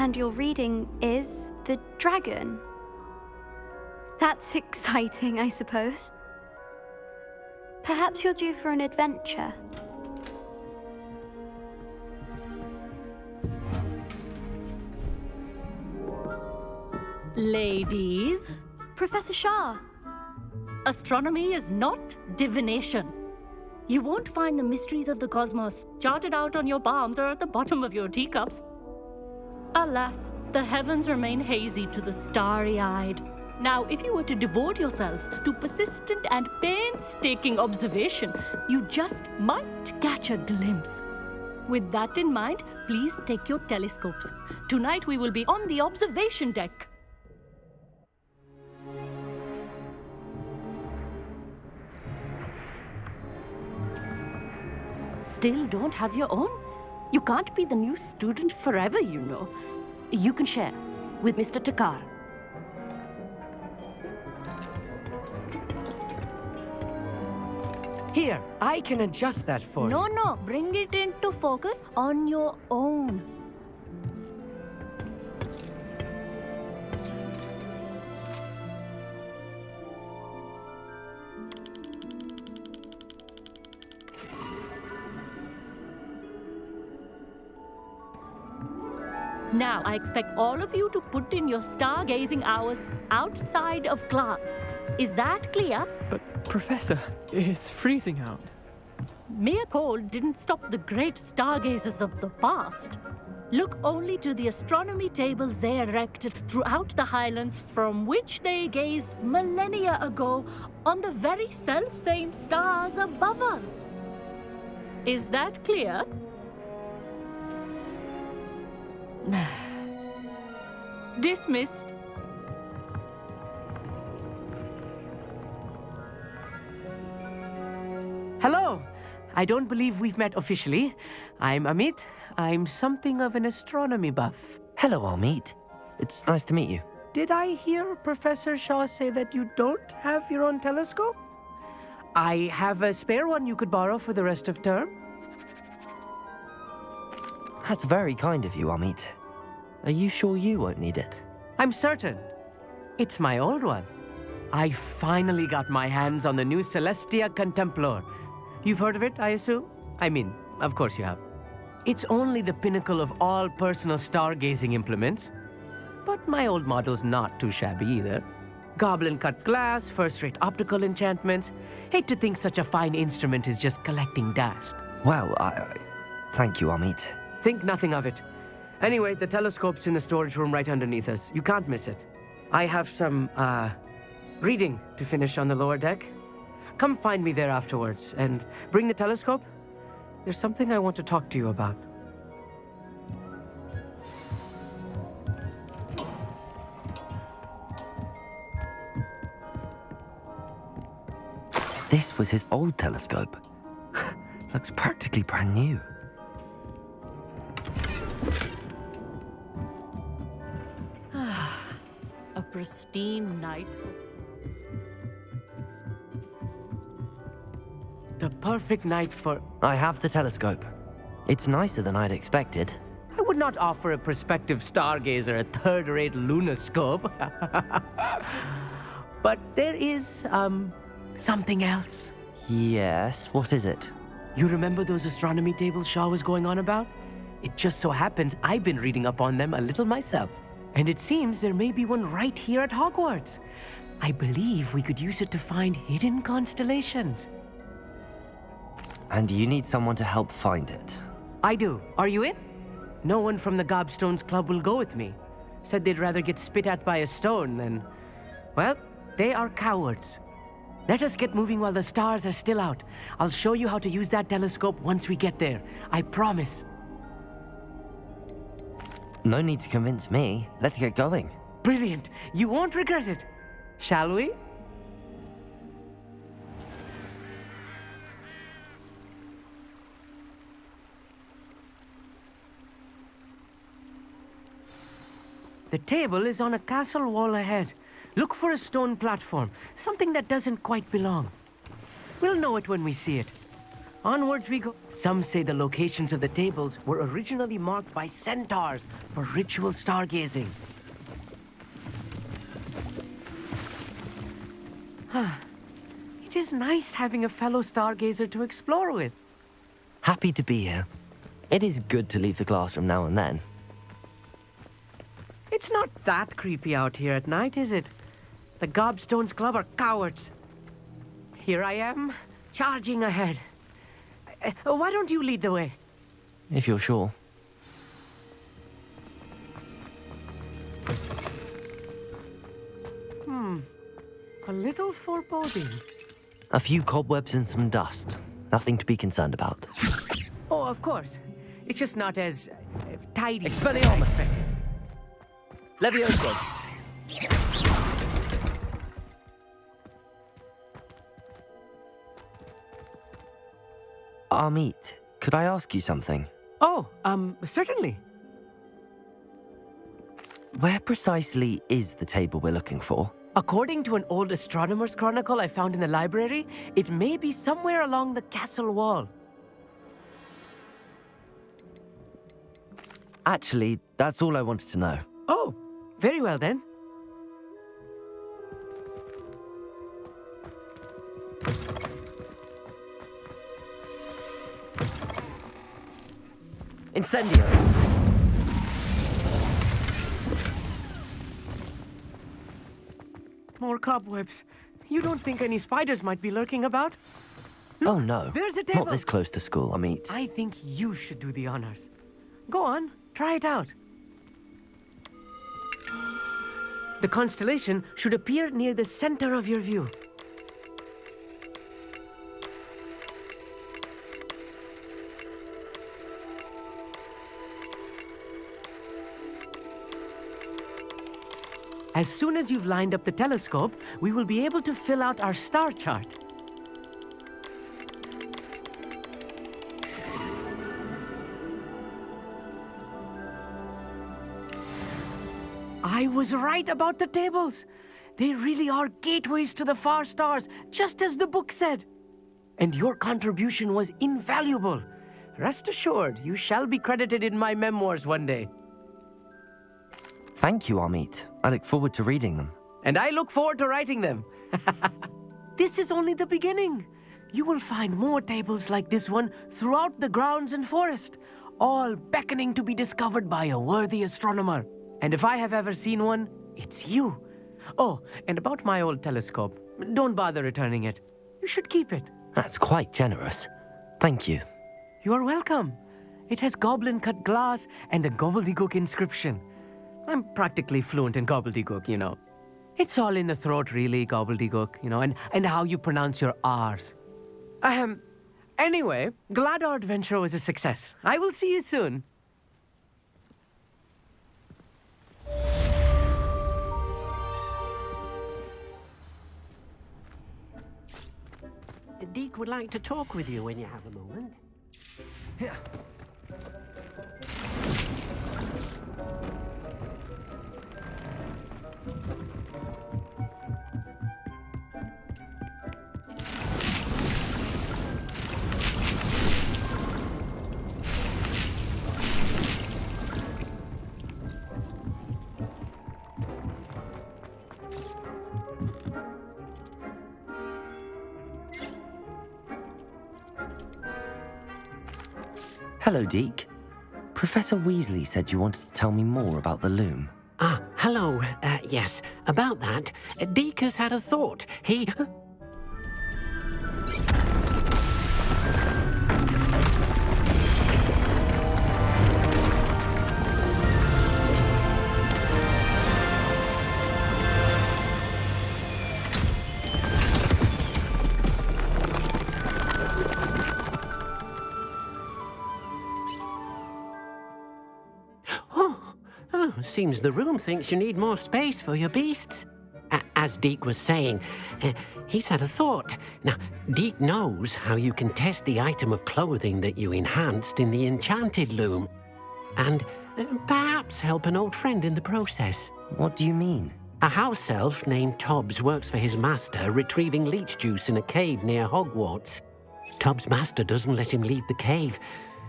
And your reading is The Dragon. That's exciting, I suppose. Perhaps you're due for an adventure. Ladies. Professor Shah. Astronomy is not divination. You won't find the mysteries of the cosmos charted out on your palms or at the bottom of your teacups. Alas, the heavens remain hazy to the starry-eyed. Now, if you were to devote yourselves to persistent and painstaking observation, you just might catch a glimpse. With that in mind, please take your telescopes. Tonight we will be on the observation deck. Still don't have your own? You can't be the new student forever, you know. You can share with Mr. Takar. Here, I can adjust that for you. No, bring it into focus on your own. Now, I expect all of you to put in your stargazing hours outside of class. Is that clear? But, Professor, it's freezing out. Mere cold didn't stop the great stargazers of the past. Look only to the astronomy tables they erected throughout the Highlands from which they gazed millennia ago on the very self-same stars above us. Is that clear? Dismissed. Hello. I don't believe we've met officially. I'm Amit. I'm something of an astronomy buff. Hello, Amit. It's nice to meet you. Did I hear Professor Shaw say that you don't have your own telescope? I have a spare one you could borrow for the rest of term. That's very kind of you, Amit. Are you sure you won't need it? I'm certain. It's my old one. I finally got my hands on the new Celestia Contemplar. You've heard of it, I assume? I mean, of course you have. It's only the pinnacle of all personal stargazing implements. But my old model's not too shabby either. Goblin-cut glass, first-rate optical enchantments. Hate to think such a fine instrument is just collecting dust. Well, thank you, Amit. Think nothing of it. Anyway, the telescope's in the storage room right underneath us. You can't miss it. I have some, reading to finish on the lower deck. Come find me there afterwards, and bring the telescope. There's something I want to talk to you about. This was his old telescope. Looks practically brand new. A pristine night. The perfect night for... I have the telescope. It's nicer than I'd expected. I would not offer a prospective stargazer a third-rate lunoscope. But there is, something else. Yes, what is it? You remember those astronomy tables Shaw was going on about? It just so happens I've been reading up on them a little myself. And it seems there may be one right here at Hogwarts. I believe we could use it to find hidden constellations. And you need someone to help find it. I do. Are you in? No one from the Gobstones Club will go with me. Said they'd rather get spit at by a stone than... Well, they are cowards. Let us get moving while the stars are still out. I'll show you how to use that telescope once we get there. I promise. No need to convince me. Let's get going. Brilliant. You won't regret it. Shall we? The table is on a castle wall ahead. Look for a stone platform, something that doesn't quite belong. We'll know it when we see it. Onwards we go. Some say the locations of the tables were originally marked by centaurs for ritual stargazing. It is nice having a fellow stargazer to explore with. Happy to be here. It is good to leave the classroom now and then. It's not that creepy out here at night, is it? The Gobstones Club are cowards. Here I am, charging ahead. Why don't you lead the way? If you're sure. A little foreboding. A few cobwebs and some dust. Nothing to be concerned about. Oh, of course. It's just not as tidy. Expelliarmus! Levioso! Amit, could I ask you something? Oh, certainly. Where precisely is the table we're looking for? According to an old astronomer's chronicle I found in the library, it may be somewhere along the castle wall. Actually, that's all I wanted to know. Oh, very well then. Incendio! More cobwebs. You don't think any spiders might be lurking about? Look, oh no, there's a table. Not this close to school, Amit. I think you should do the honors. Go on, try it out. The constellation should appear near the center of your view. As soon as you've lined up the telescope, we will be able to fill out our star chart. I was right about the tables. They really are gateways to the far stars, just as the book said. And your contribution was invaluable. Rest assured, you shall be credited in my memoirs one day. Thank you, Amit. I look forward to reading them. And I look forward to writing them. This is only the beginning. You will find more tables like this one throughout the grounds and forest, all beckoning to be discovered by a worthy astronomer. And if I have ever seen one, it's you. Oh, and about my old telescope, don't bother returning it. You should keep it. That's quite generous. Thank you. You are welcome. It has goblin-cut glass and a gobbledygook inscription. I'm practically fluent in gobbledygook, you know. It's all in the throat, really, gobbledygook, you know, and how you pronounce your R's. Anyway, glad our adventure was a success. I will see you soon. Deke would like to talk with you when you have a moment. Yeah. Hello, Deke. Professor Weasley said you wanted to tell me more about the loom. Ah, hello. Yes, about that. Deke has had a thought. He... Seems the room thinks you need more space for your beasts. As Deke was saying, he's had a thought. Now, Deke knows how you can test the item of clothing that you enhanced in the enchanted loom. And perhaps help an old friend in the process. What do you mean? A house elf named Tobbs works for his master, retrieving leech juice in a cave near Hogwarts. Tobbs' master doesn't let him leave the cave,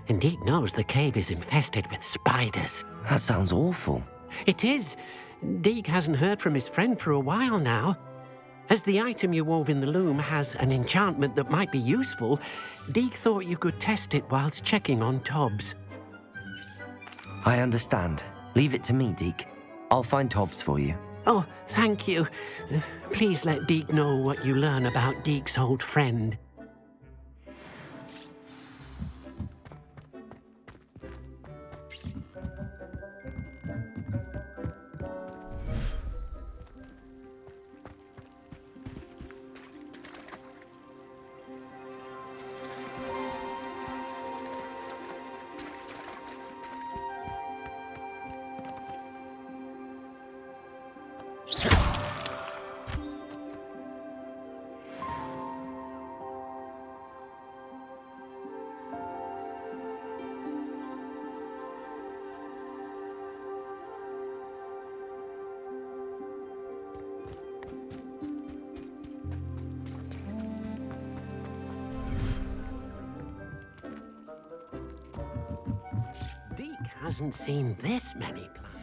and Deke knows the cave is infested with spiders. That sounds awful. It is. Deke hasn't heard from his friend for a while now. As the item you wove in the loom has an enchantment that might be useful, Deke thought you could test it whilst checking on Tobbs. I understand. Leave it to me, Deke. I'll find Tobbs for you. Oh, thank you. Please let Deke know what you learn about Deke's old friend. Hasn't seen this many plants.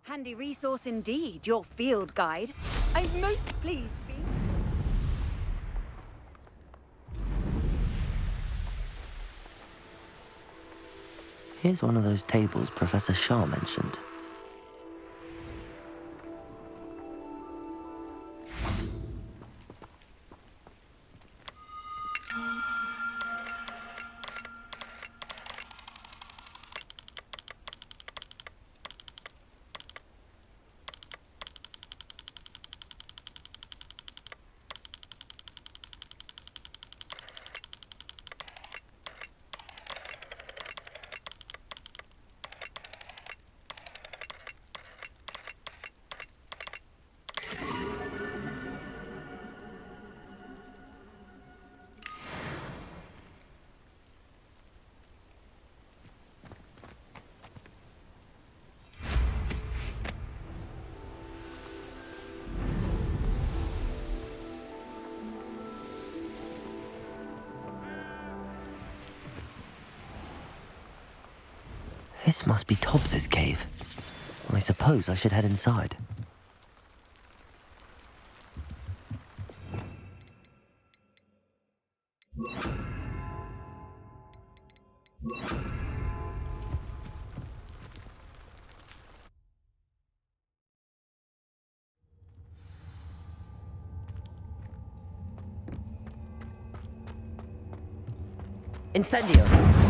Handy resource indeed, your field guide. I'm most pleased to be... Here's one of those tables Professor Shah mentioned. This must be Tobbs's cave. I suppose I should head inside. Incendio!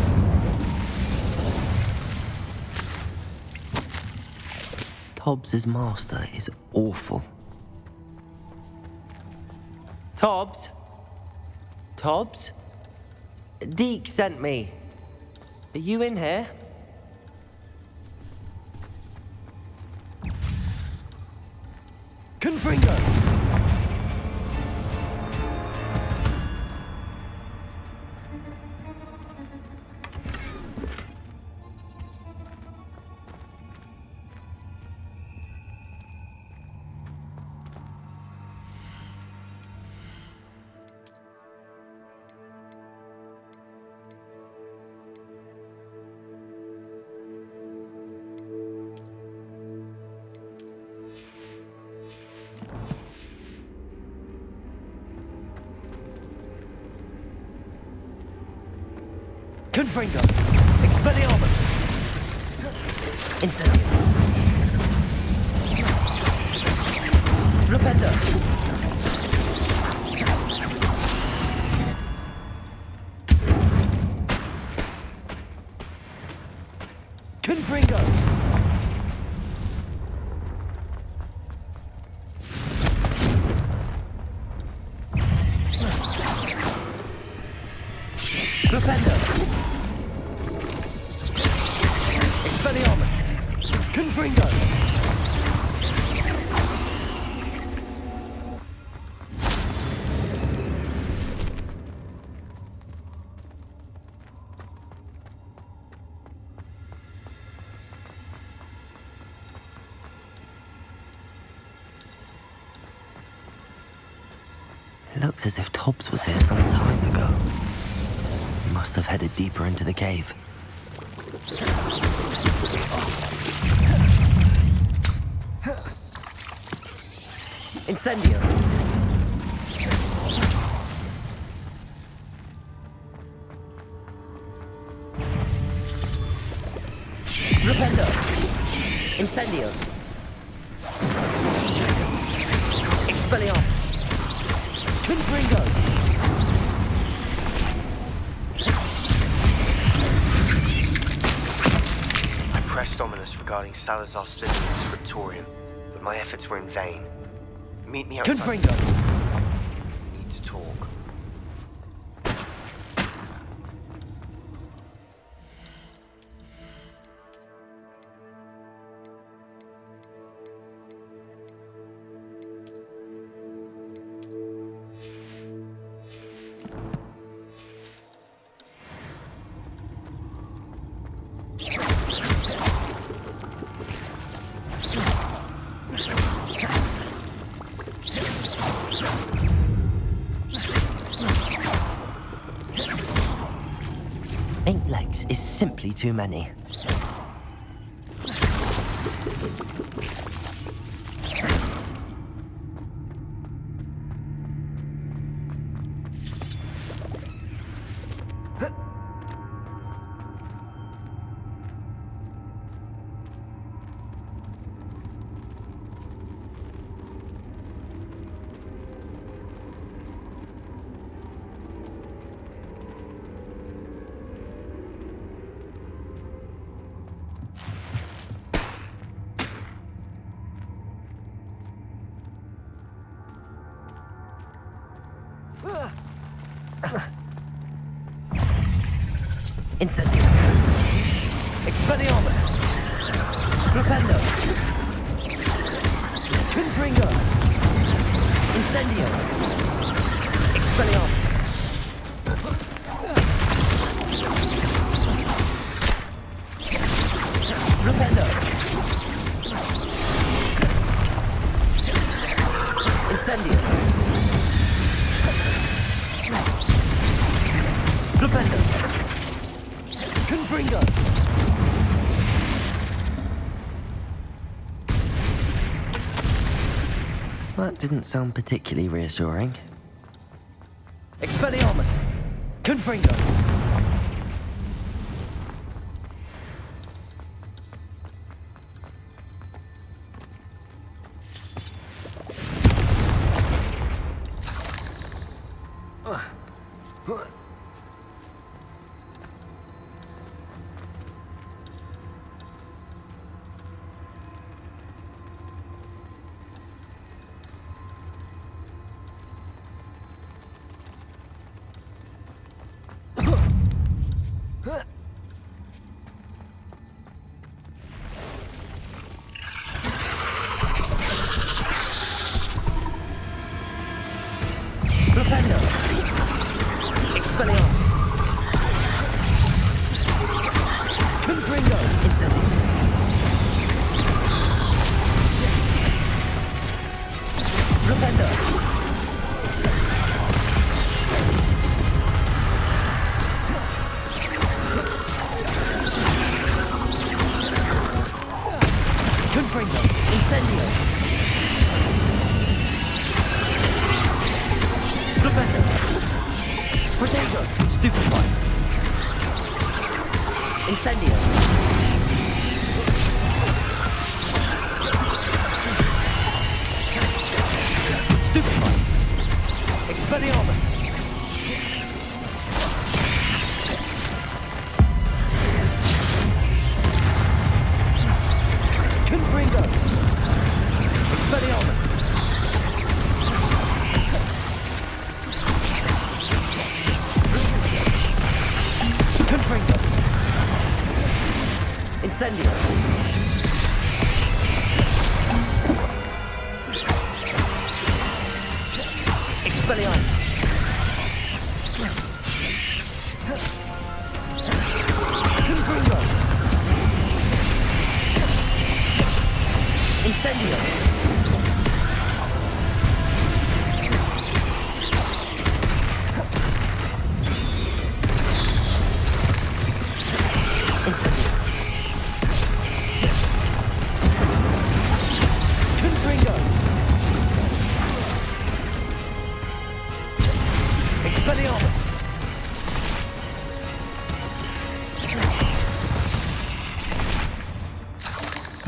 Tobbs's master is awful. Tobbs? Tobbs? Deke sent me. Are you in here? Confringo! Confringo! Expelliarmus! Incendio! Flipendo! Confringo! Flipendo! Expelliarmus! Confringo! It looks as if Tobbs was here some time ago. He must have headed deeper into the cave. Incendio! Flipendo! Incendio! Expelliarmus! Confringo! I pressed Ominous regarding Salazar's study in the scriptorium, but my efforts were in vain. Meet me outside. Confringo! Need to talk. Is simply too many. Incendio! Expelliarmus! Flipendo! Confringo! Incendio! Expelliarmus! Flipendo! Incendio! Flipendo! Confringo! That didn't sound particularly reassuring. Expelliarmus! Confringo!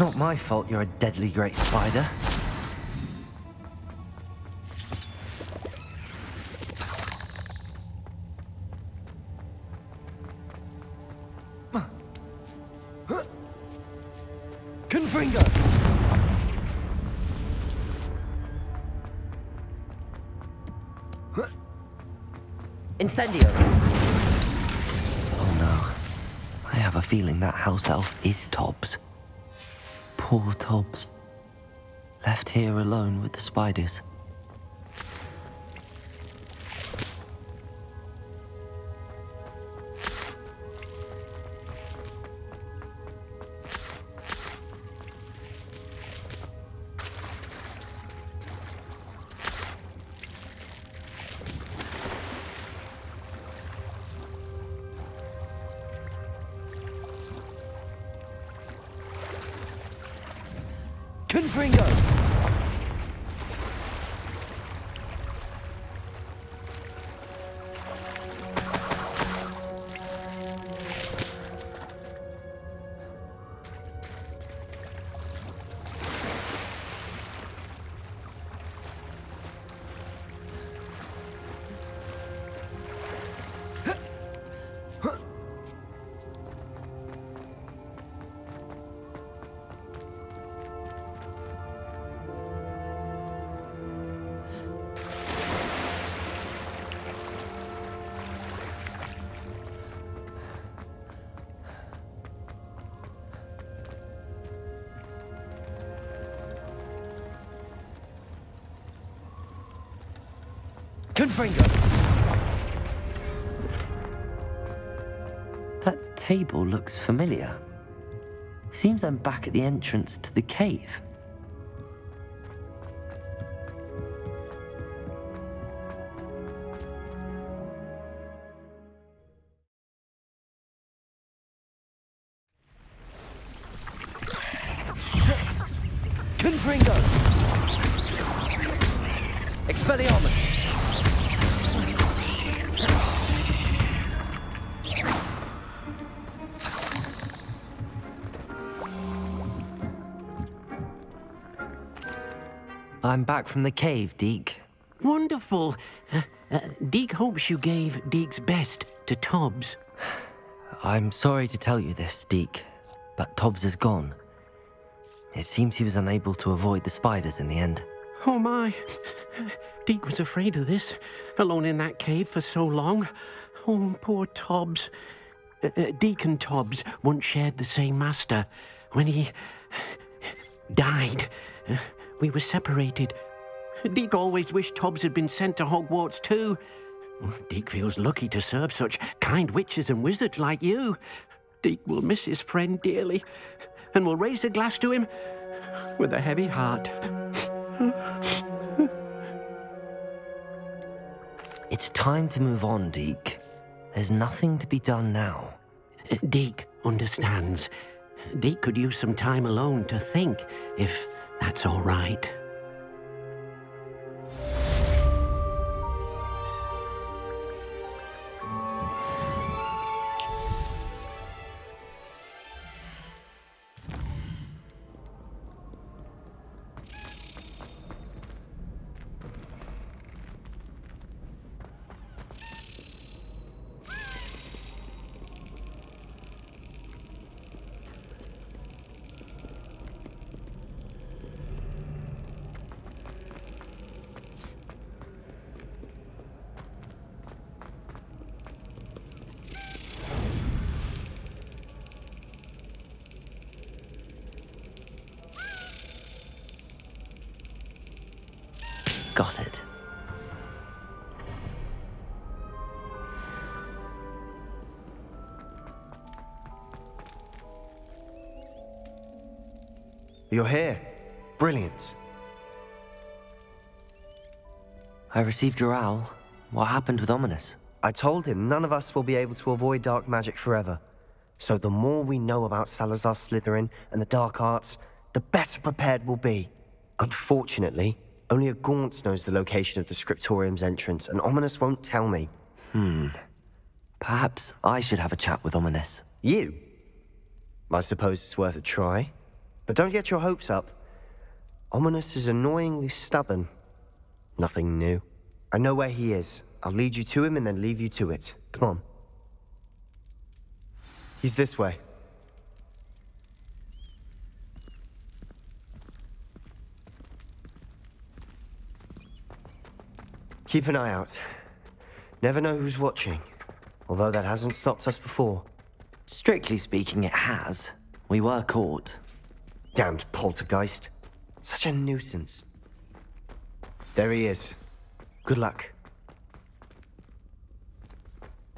Not my fault you're a deadly great spider. Confringo! Incendio! Oh no. I have a feeling that house elf is Tobbs. Poor Tobbs. Left here alone with the spiders. Confringo! Confringo! That table looks familiar. Seems I'm back at the entrance to the cave. Confringo! Expelliarmus! I'm back from the cave, Deke. Wonderful. Deke hopes you gave Deke's best to Tobbs. I'm sorry to tell you this, Deke, but Tobbs is gone. It seems he was unable to avoid the spiders in the end. Oh my. Deke was afraid of this, alone in that cave for so long. Oh, poor Tobbs. Deke and Tobbs once shared the same master. When he died, we were separated. Deke always wished Tobbs had been sent to Hogwarts too. Deke feels lucky to serve such kind witches and wizards like you. Deke will miss his friend dearly, and will raise a glass to him with a heavy heart. It's time to move on, Deke. There's nothing to be done now. Deke understands. Deke could use some time alone to think, if that's all right. Got it. You're here. Brilliant. I received your owl. What happened with Ominous? I told him none of us will be able to avoid dark magic forever. So the more we know about Salazar Slytherin and the dark arts, the better prepared we'll be. Unfortunately, only a Gaunt knows the location of the Scriptorium's entrance, and Ominous won't tell me. Perhaps I should have a chat with Ominous. You? I suppose it's worth a try. But don't get your hopes up. Ominous is annoyingly stubborn. Nothing new. I know where he is. I'll lead you to him and then leave you to it. Come on. He's this way. Keep an eye out. Never know who's watching. Although that hasn't stopped us before. Strictly speaking, it has. We were caught. Damned poltergeist. Such a nuisance. There he is. Good luck.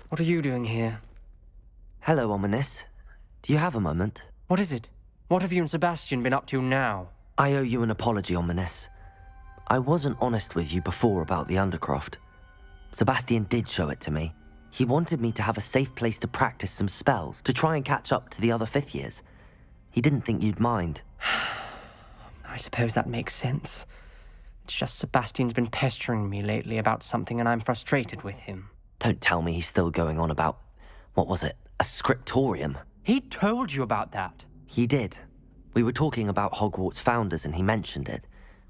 What are you doing here? Hello, Ominous. Do you have a moment? What is it? What have you and Sebastian been up to now? I owe you an apology, Ominous. I wasn't honest with you before about the Undercroft. Sebastian did show it to me. He wanted me to have a safe place to practice some spells, to try and catch up to the other fifth years. He didn't think you'd mind. I suppose that makes sense. It's just Sebastian's been pestering me lately about something and I'm frustrated with him. Don't tell me he's still going on about, what was it, a scriptorium? He told you about that? He did. We were talking about Hogwarts founders and he mentioned it.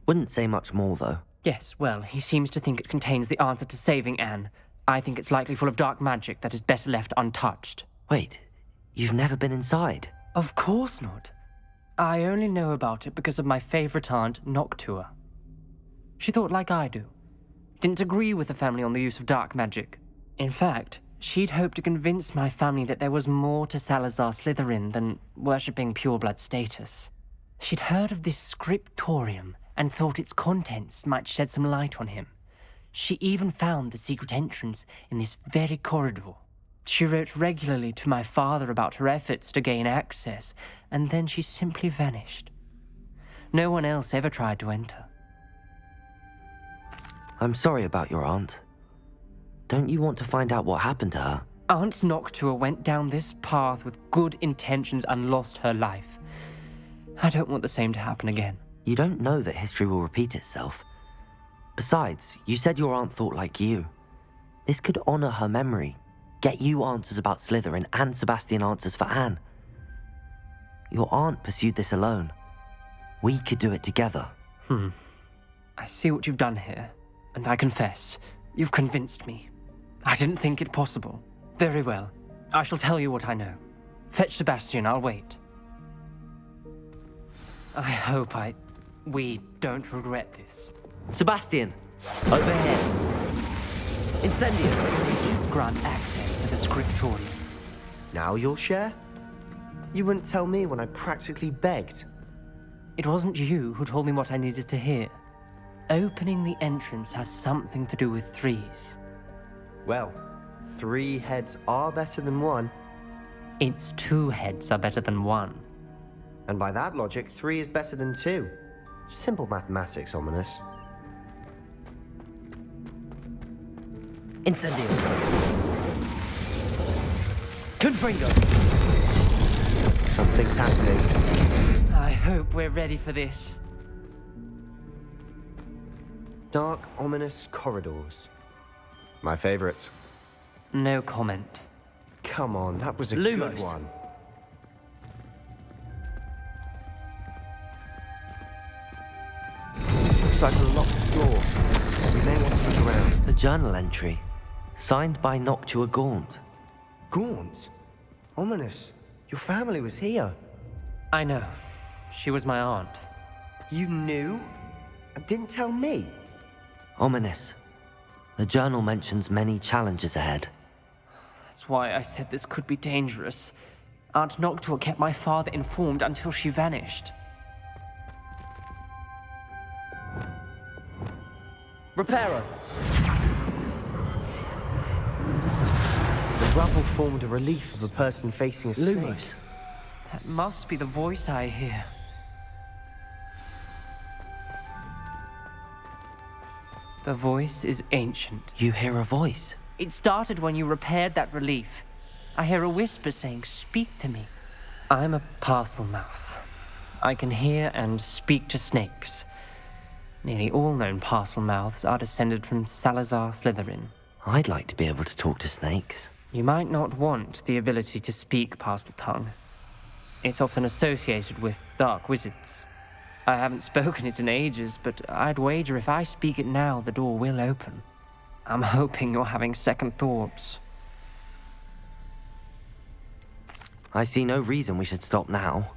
Wouldn't say much more, though. Yes, well, he seems to think it contains the answer to saving Anne. I think it's likely full of dark magic that is better left untouched. Wait, you've never been inside? Of course not. I only know about it because of my favorite aunt, Noctua. She thought like I do. Didn't agree with the family on the use of dark magic. In fact, she'd hoped to convince my family that there was more to Salazar Slytherin than worshipping pureblood status. She'd heard of this scriptorium and thought its contents might shed some light on him. She even found the secret entrance in this very corridor. She wrote regularly to my father about her efforts to gain access, and then she simply vanished. No one else ever tried to enter. I'm sorry about your aunt. Don't you want to find out what happened to her? Aunt Noctua went down this path with good intentions and lost her life. I don't want the same to happen again. You don't know that history will repeat itself. Besides, you said your aunt thought like you. This could honor her memory, get you answers about Slytherin and Sebastian answers for Anne. Your aunt pursued this alone. We could do it together. I see what you've done here, and I confess, you've convinced me. I didn't think it possible. Very well. I shall tell you what I know. Fetch Sebastian, I'll wait. I hope we don't regret this. Sebastian, overhead. Incendio. Please grant access to the scriptorium. Now you'll share? You wouldn't tell me when I practically begged. It wasn't you who told me what I needed to hear. Opening the entrance has something to do with threes. Well, 3 heads are better than 1. It's 2 heads are better than 1. And by that logic, 3 is better than 2. Simple mathematics, Ominous. Incendio. Confringo. Something's happening. I hope we're ready for this. Dark, ominous corridors. My favorite. No comment. Come on, that was a Lumos. good one. Looks like a locked door. We may want to look around. The journal entry, signed by Noctua Gaunt. Gaunt? Ominous. Your family was here. I know. She was my aunt. You knew? And didn't tell me? Ominous. The journal mentions many challenges ahead. That's why I said this could be dangerous. Aunt Noctua kept my father informed until she vanished. Reparo. The rubble formed a relief of a person facing a snake. Lumos. That must be the voice I hear. The voice is ancient. You hear a voice? It started when you repaired that relief. I hear a whisper saying, "Speak to me." I'm a parcel mouth. I can hear and speak to snakes. Nearly all known parcel mouths are descended from Salazar Slytherin. I'd like to be able to talk to snakes. You might not want the ability to speak parcel tongue. It's often associated with dark wizards. I haven't spoken it in ages, but I'd wager if I speak it now, the door will open. I'm hoping you're having second thoughts. I see no reason we should stop now.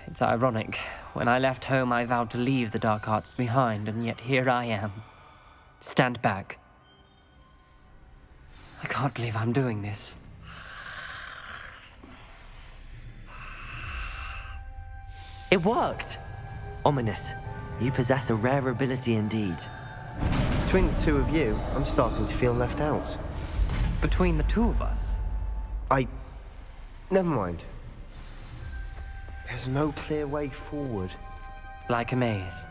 It's ironic. When I left home, I vowed to leave the dark arts behind, and yet here I am. Stand back. I can't believe I'm doing this. It worked! Ominous, you possess a rare ability indeed. Between the two of you, I'm starting to feel left out. Between the two of us? Never mind. There's no clear way forward. Like a maze.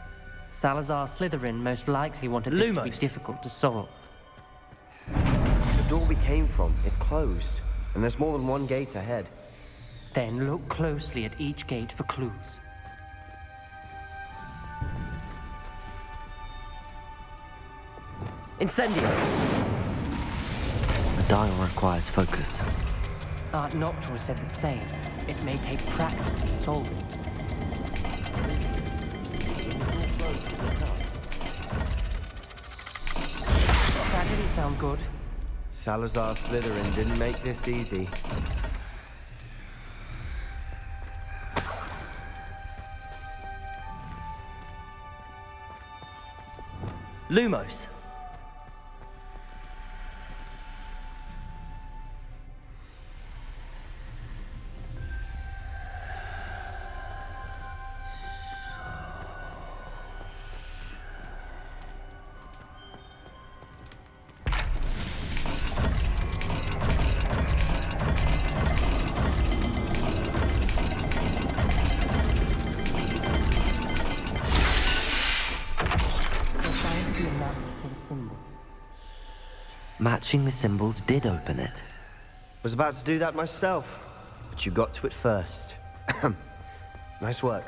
Salazar Slytherin most likely wanted this to be difficult to solve. The door we came from, it closed. And there's more than one gate ahead. Then look closely at each gate for clues. Incendio! The dial requires focus. Aunt Noctua said the same. It may take practice to solve it. That didn't sound good. Salazar Slytherin didn't make this easy. Lumos. Matching the symbols did open it. Was about to do that myself, but you got to it first. Nice work.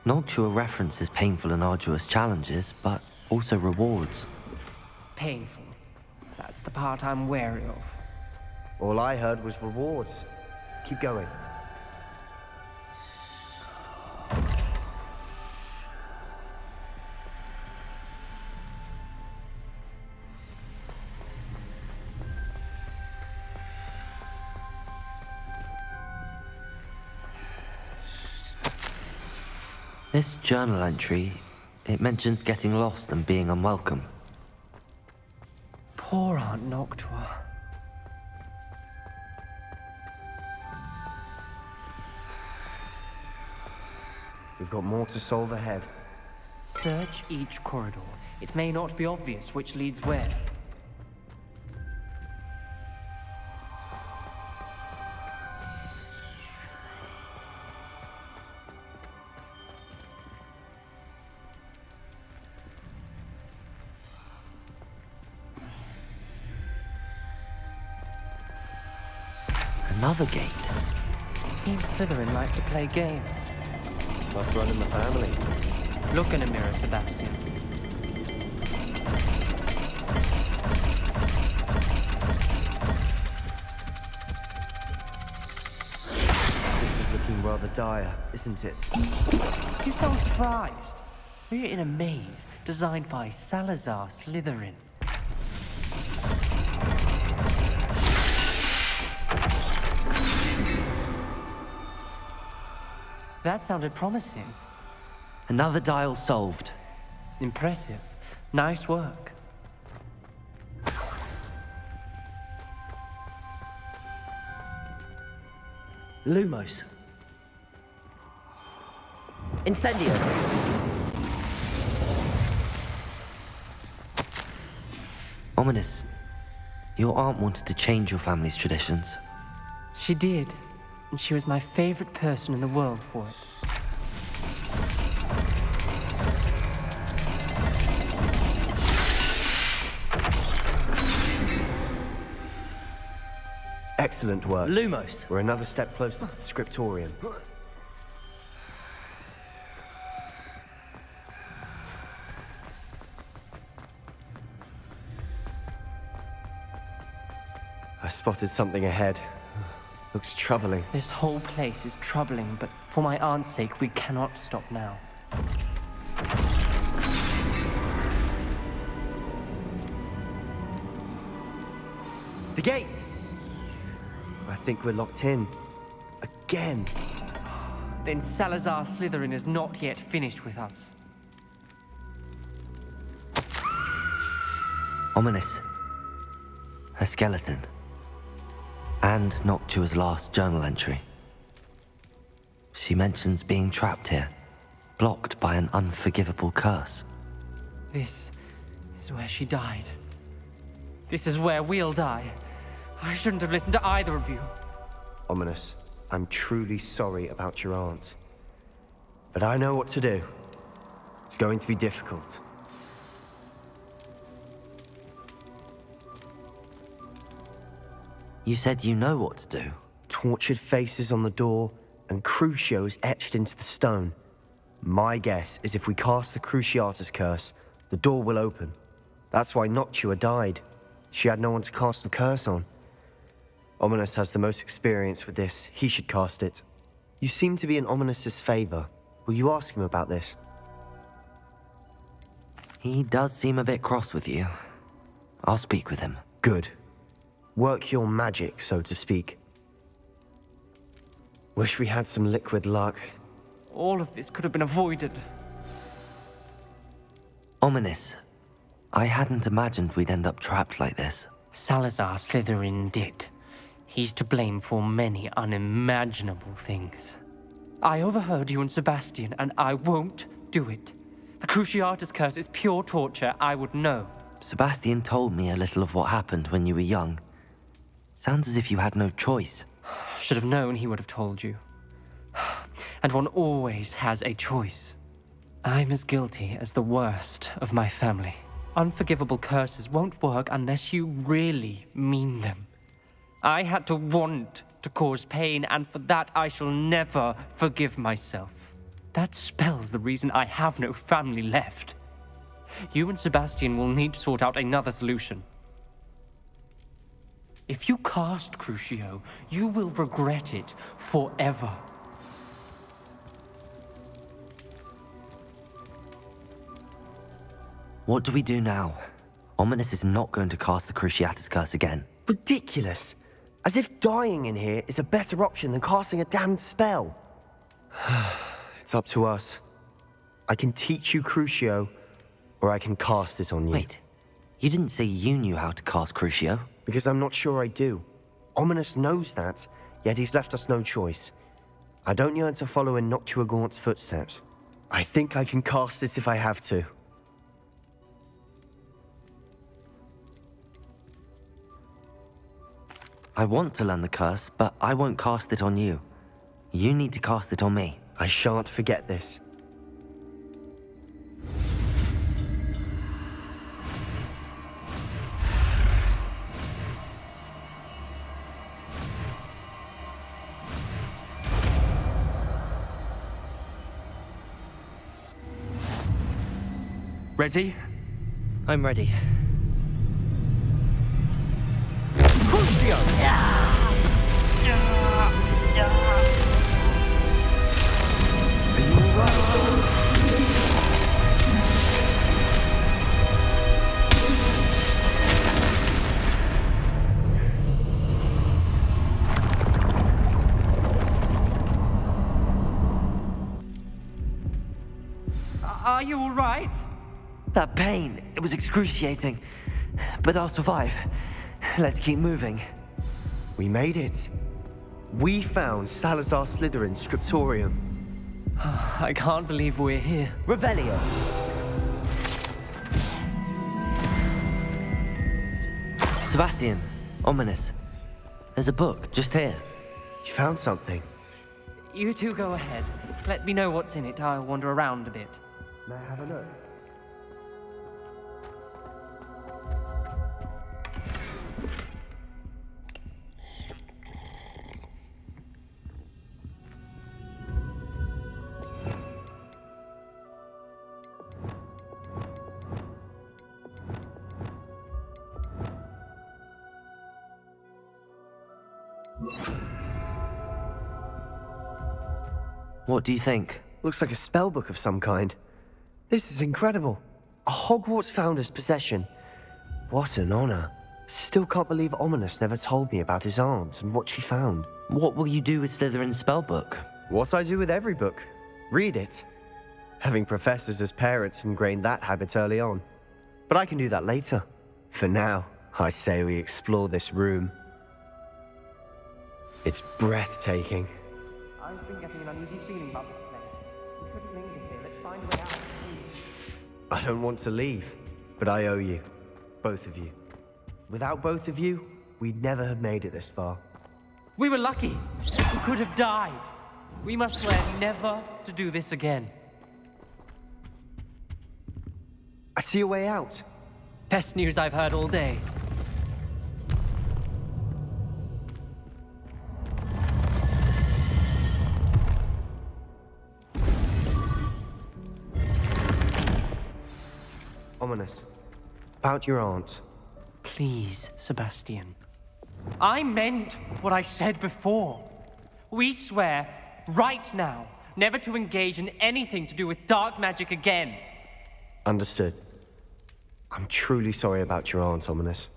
Noctua references painful and arduous challenges, but also rewards. Painful. That's the part I'm wary of. All I heard was rewards. Keep going. This journal entry, it mentions getting lost and being unwelcome. Poor Aunt Noctua. We've got more to solve ahead. Search each corridor. It may not be obvious which leads where. Another gate. Seems Slytherin like to play games. Must run in the family. Look in a mirror, Sebastian. This is looking rather dire, isn't it? You sound surprised. We're in a maze designed by Salazar Slytherin. That sounded promising. Another dial solved. Impressive. Nice work. Lumos. Incendio. Ominous. Your aunt wanted to change your family's traditions. She did, and she was my favorite person in the world for it. Excellent work. Lumos. We're another step closer to the scriptorium. I spotted something ahead. Looks troubling. This whole place is troubling, but for my aunt's sake, we cannot stop now. The gate! I think we're locked in. Again. Then Salazar Slytherin is not yet finished with us. Ominous. Her skeleton. And Noctua's last journal entry. She mentions being trapped here, blocked by an unforgivable curse. This is where she died. This is where we'll die. I shouldn't have listened to either of you. Ominous, I'm truly sorry about your aunt. But I know what to do. It's going to be difficult. You said you know what to do. Tortured faces on the door and Crucios etched into the stone. My guess is if we cast the Cruciatus curse, the door will open. That's why Noctua died. She had no one to cast the curse on. Ominous has the most experience with this. He should cast it. You seem to be in Ominous's favor. Will you ask him about this? He does seem a bit cross with you. I'll speak with him. Good. Work your magic, so to speak. Wish we had some liquid luck. All of this could have been avoided. Ominous. I hadn't imagined we'd end up trapped like this. Salazar Slytherin did. He's to blame for many unimaginable things. I overheard you and Sebastian, and I won't do it. The Cruciatus curse is pure torture. I would know. Sebastian told me a little of what happened when you were young. Sounds as if you had no choice. Should have known he would have told you. And one always has a choice. I'm as guilty as the worst of my family. Unforgivable curses won't work unless you really mean them. I had to want to cause pain, and for that I shall never forgive myself. That spell's the reason I have no family left. You and Sebastian will need to sort out another solution. If you cast Crucio, you will regret it forever. What do we do now? Ominous is not going to cast the Cruciatus Curse again. Ridiculous. As if dying in here is a better option than casting a damned spell. It's up to us. I can teach you Crucio, or I can cast it on you. Wait, you didn't say you knew how to cast Crucio? Because I'm not sure I do. Ominous knows that, yet he's left us no choice. I don't yearn to follow in Noctua Gaunt's footsteps. I think I can cast it if I have to. I want to learn the curse, but I won't cast it on you. You need to cast it on me. I shan't forget this. Ready? I'm ready. Crucio! Are you all right? That pain, it was excruciating. But I'll survive. Let's keep moving. We made it. We found Salazar Slytherin's scriptorium. I can't believe we're here. Revelio! Sebastian, Ominous. There's a book just here. You found something? You two go ahead. Let me know what's in it. I'll wander around a bit. May I have a look? What do you think? Looks like a spellbook of some kind. This is incredible. A Hogwarts founder's possession. What an honor. Still can't believe Ominous never told me about his aunt and what she found. What will you do with Slytherin's spellbook? What I do with every book. Read it. Having professors as parents ingrained that habit early on. But I can do that later. For now, I say we explore this room. It's breathtaking. I've been getting an uneasy feeling about this place. We couldn't linger here. Let's find a way out, please. I don't want to leave, but I owe you. Both of you. Without both of you, we'd never have made it this far. We were lucky. We could have died. We must swear never to do this again. I see a way out. Best news I've heard all day. Ominous. About your aunt. Please, Sebastian. I meant what I said before. We swear, right now, never to engage in anything to do with dark magic again. Understood. I'm truly sorry about your aunt, Ominous.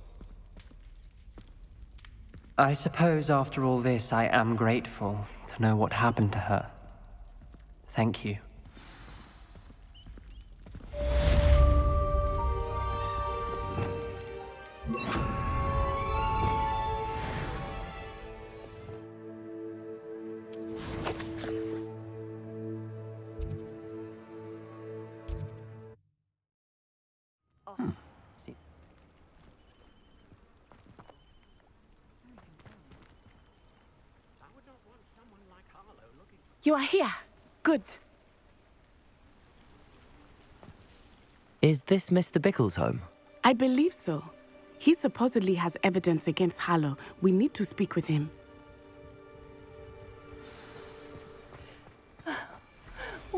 I suppose after all this, I am grateful to know what happened to her. Thank you. You are here. Good. Is this Mr. Bickle's home? I believe so. He supposedly has evidence against Harlow. We need to speak with him.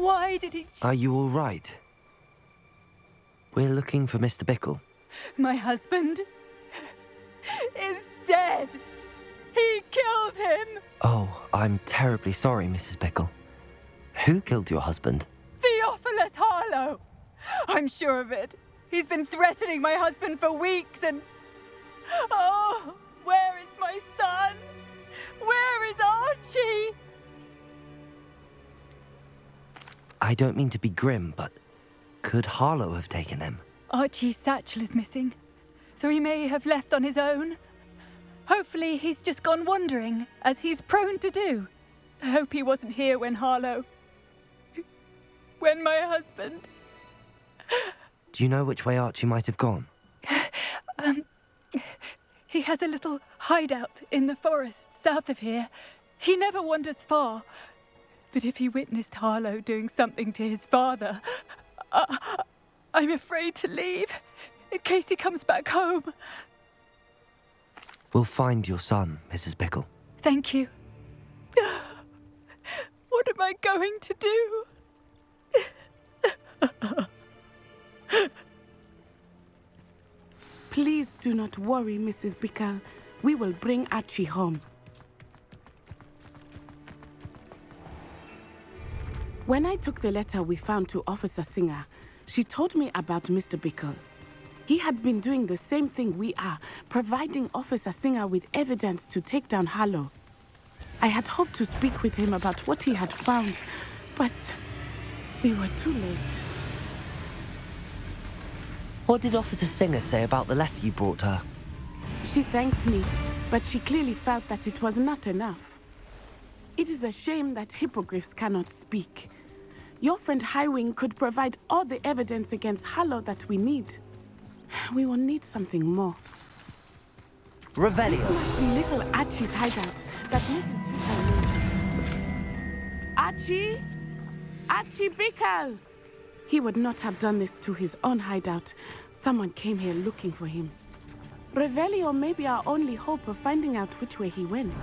Why did he... Are you all right? We're looking for Mr. Bickle. My husband is dead. He killed him. Oh, I'm terribly sorry, Mrs. Bickle. Who killed your husband? Theophilus Harlow. I'm sure of it. He's been threatening my husband for weeks and... Oh, where is my son? Where is Archie? I don't mean to be grim, but could Harlow have taken him? Archie's satchel is missing, so he may have left on his own. Hopefully he's just gone wandering, as he's prone to do. I hope he wasn't here when when my husband... Do you know which way Archie might have gone? He has a little hideout in the forest south of here. He never wanders far. But if he witnessed Harlow doing something to his father, I'm afraid to leave, in case he comes back home. We'll find your son, Mrs. Bickle. Thank you. What am I going to do? Please do not worry, Mrs. Bickle. We will bring Archie home. When I took the letter we found to Officer Singer, she told me about Mr. Bickle. He had been doing the same thing we are, providing Officer Singer with evidence to take down Harlow. I had hoped to speak with him about what he had found, but we were too late. What did Officer Singer say about the letter you brought her? She thanked me, but she clearly felt that it was not enough. It is a shame that hippogriffs cannot speak. Your friend Highwing could provide all the evidence against Harlow that we need. We will need something more. Revelio. This must be little Archie's hideout that Mrs. Bickle mentioned. Archie? Archie Bickle! He would not have done this to his own hideout. Someone came here looking for him. Revelio may be our only hope of finding out which way he went.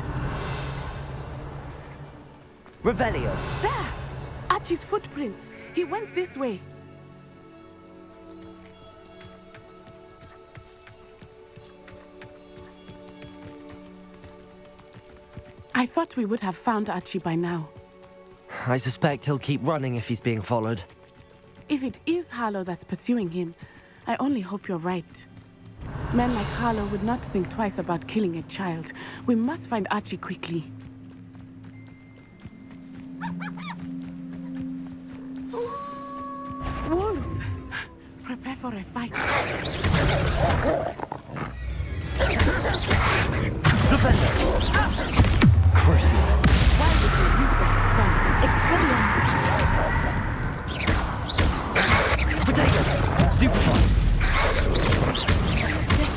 Revelio. There! Archie's footprints. He went this way. I thought we would have found Archie by now. I suspect he'll keep running if he's being followed. If it is Harlow that's pursuing him, I only hope you're right. Men like Harlow would not think twice about killing a child. We must find Archie quickly. Wolves! Prepare for a fight. Crucio. Why would you use that spell? Experience! Potato! Stupefy!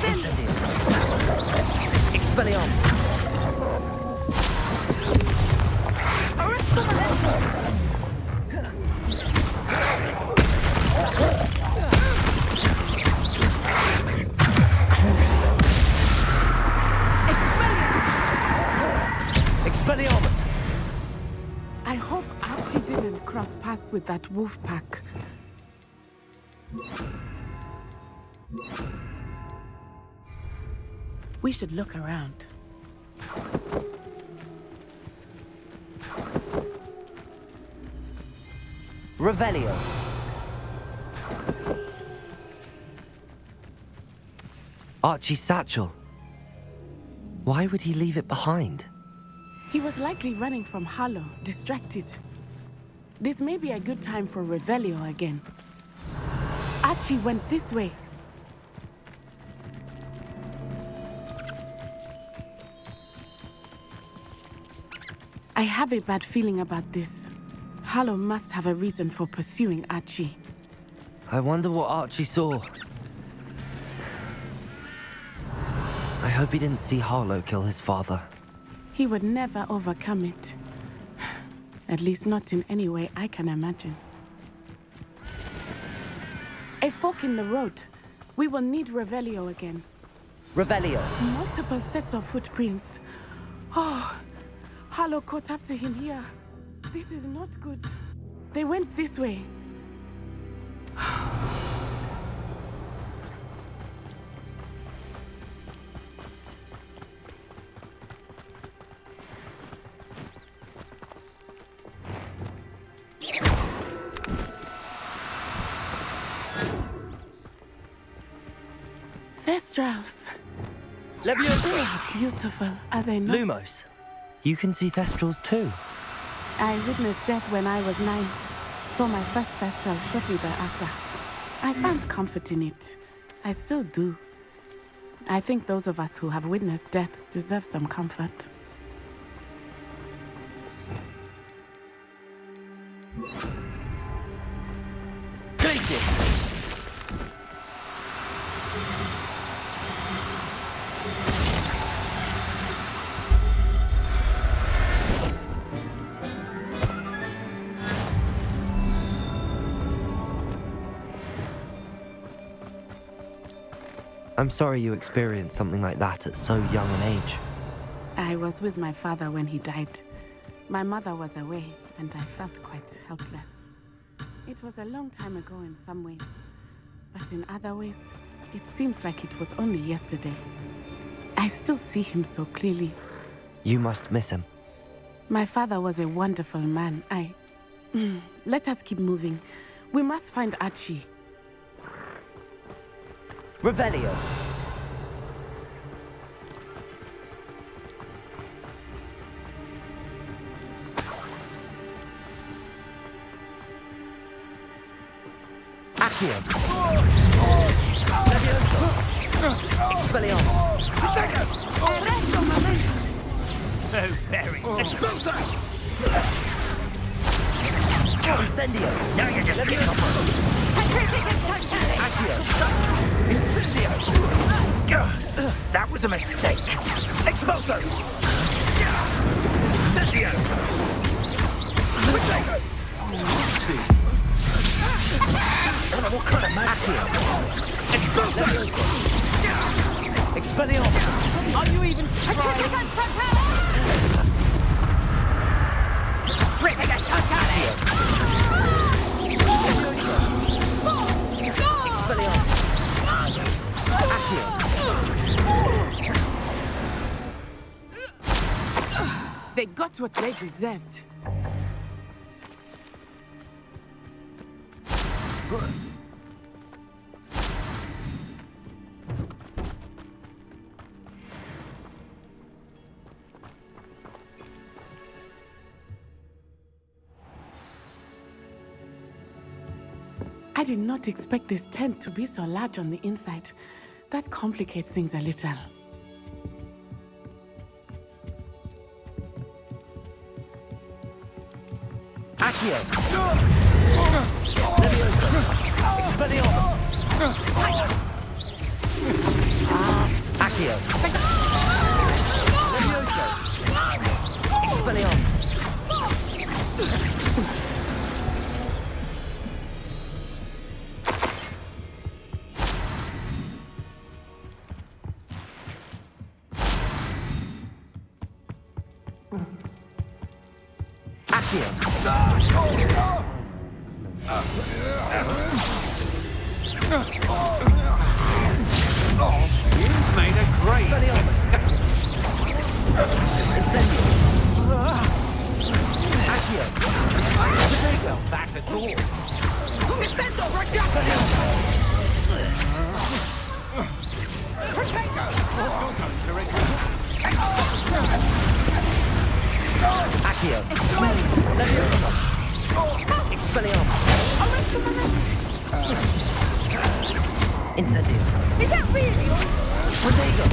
Incendio! Expelliarmus! Expelliarmus! I hope Archie didn't cross paths with that wolf pack. We should look around. Revelio. Archie's satchel. Why would he leave it behind? He was likely running from Harlow, distracted. This may be a good time for Revelio again. Archie went this way. I have a bad feeling about this. Harlow must have a reason for pursuing Archie. I wonder what Archie saw. I hope he didn't see Harlow kill his father. He would never overcome it. At least not in any way I can imagine. A fork in the road. We will need Revelio again. Revelio. Multiple sets of footprints. Oh, Harlow caught up to him here. This is not good. They went this way. Thestrals. They are beautiful, are they not? Lumos, you can see Thestrals too. I witnessed death when I was 9. Saw my first Thestral shortly thereafter. I found comfort in it. I still do. I think those of us who have witnessed death deserve some comfort. Places! I'm sorry you experienced something like that at so young an age. I was with my father when he died. My mother was away, and I felt quite helpless. It was a long time ago in some ways, but in other ways, it seems like it was only yesterday. I still see him so clearly. You must miss him. My father was a wonderful man. Let us keep moving. We must find Archie. Revelio. Accio. Levioso. Expelliarmus. Arresto momento. Oh, very. Expulsa! Incendio. Now you're just getting up. Accio. Incendio! That was a mistake. Expulso! Incendio! What kind of magic? Expulso! Expelliarmus. Are you even trying? Expelliarmus. Accio. They got what they deserved. I did not expect this tent to be so large on the inside. That complicates things a little. Accio. Levioso. Expelliarmus. Accio. Levioso. Expelliarmus. Accio. You've made a great mistake. Incendio. Accio. Potato. That at all. Defendo, right down. Potato. Accio. Levioso. Expelliarmus. Incendio. Is that really all? Protego.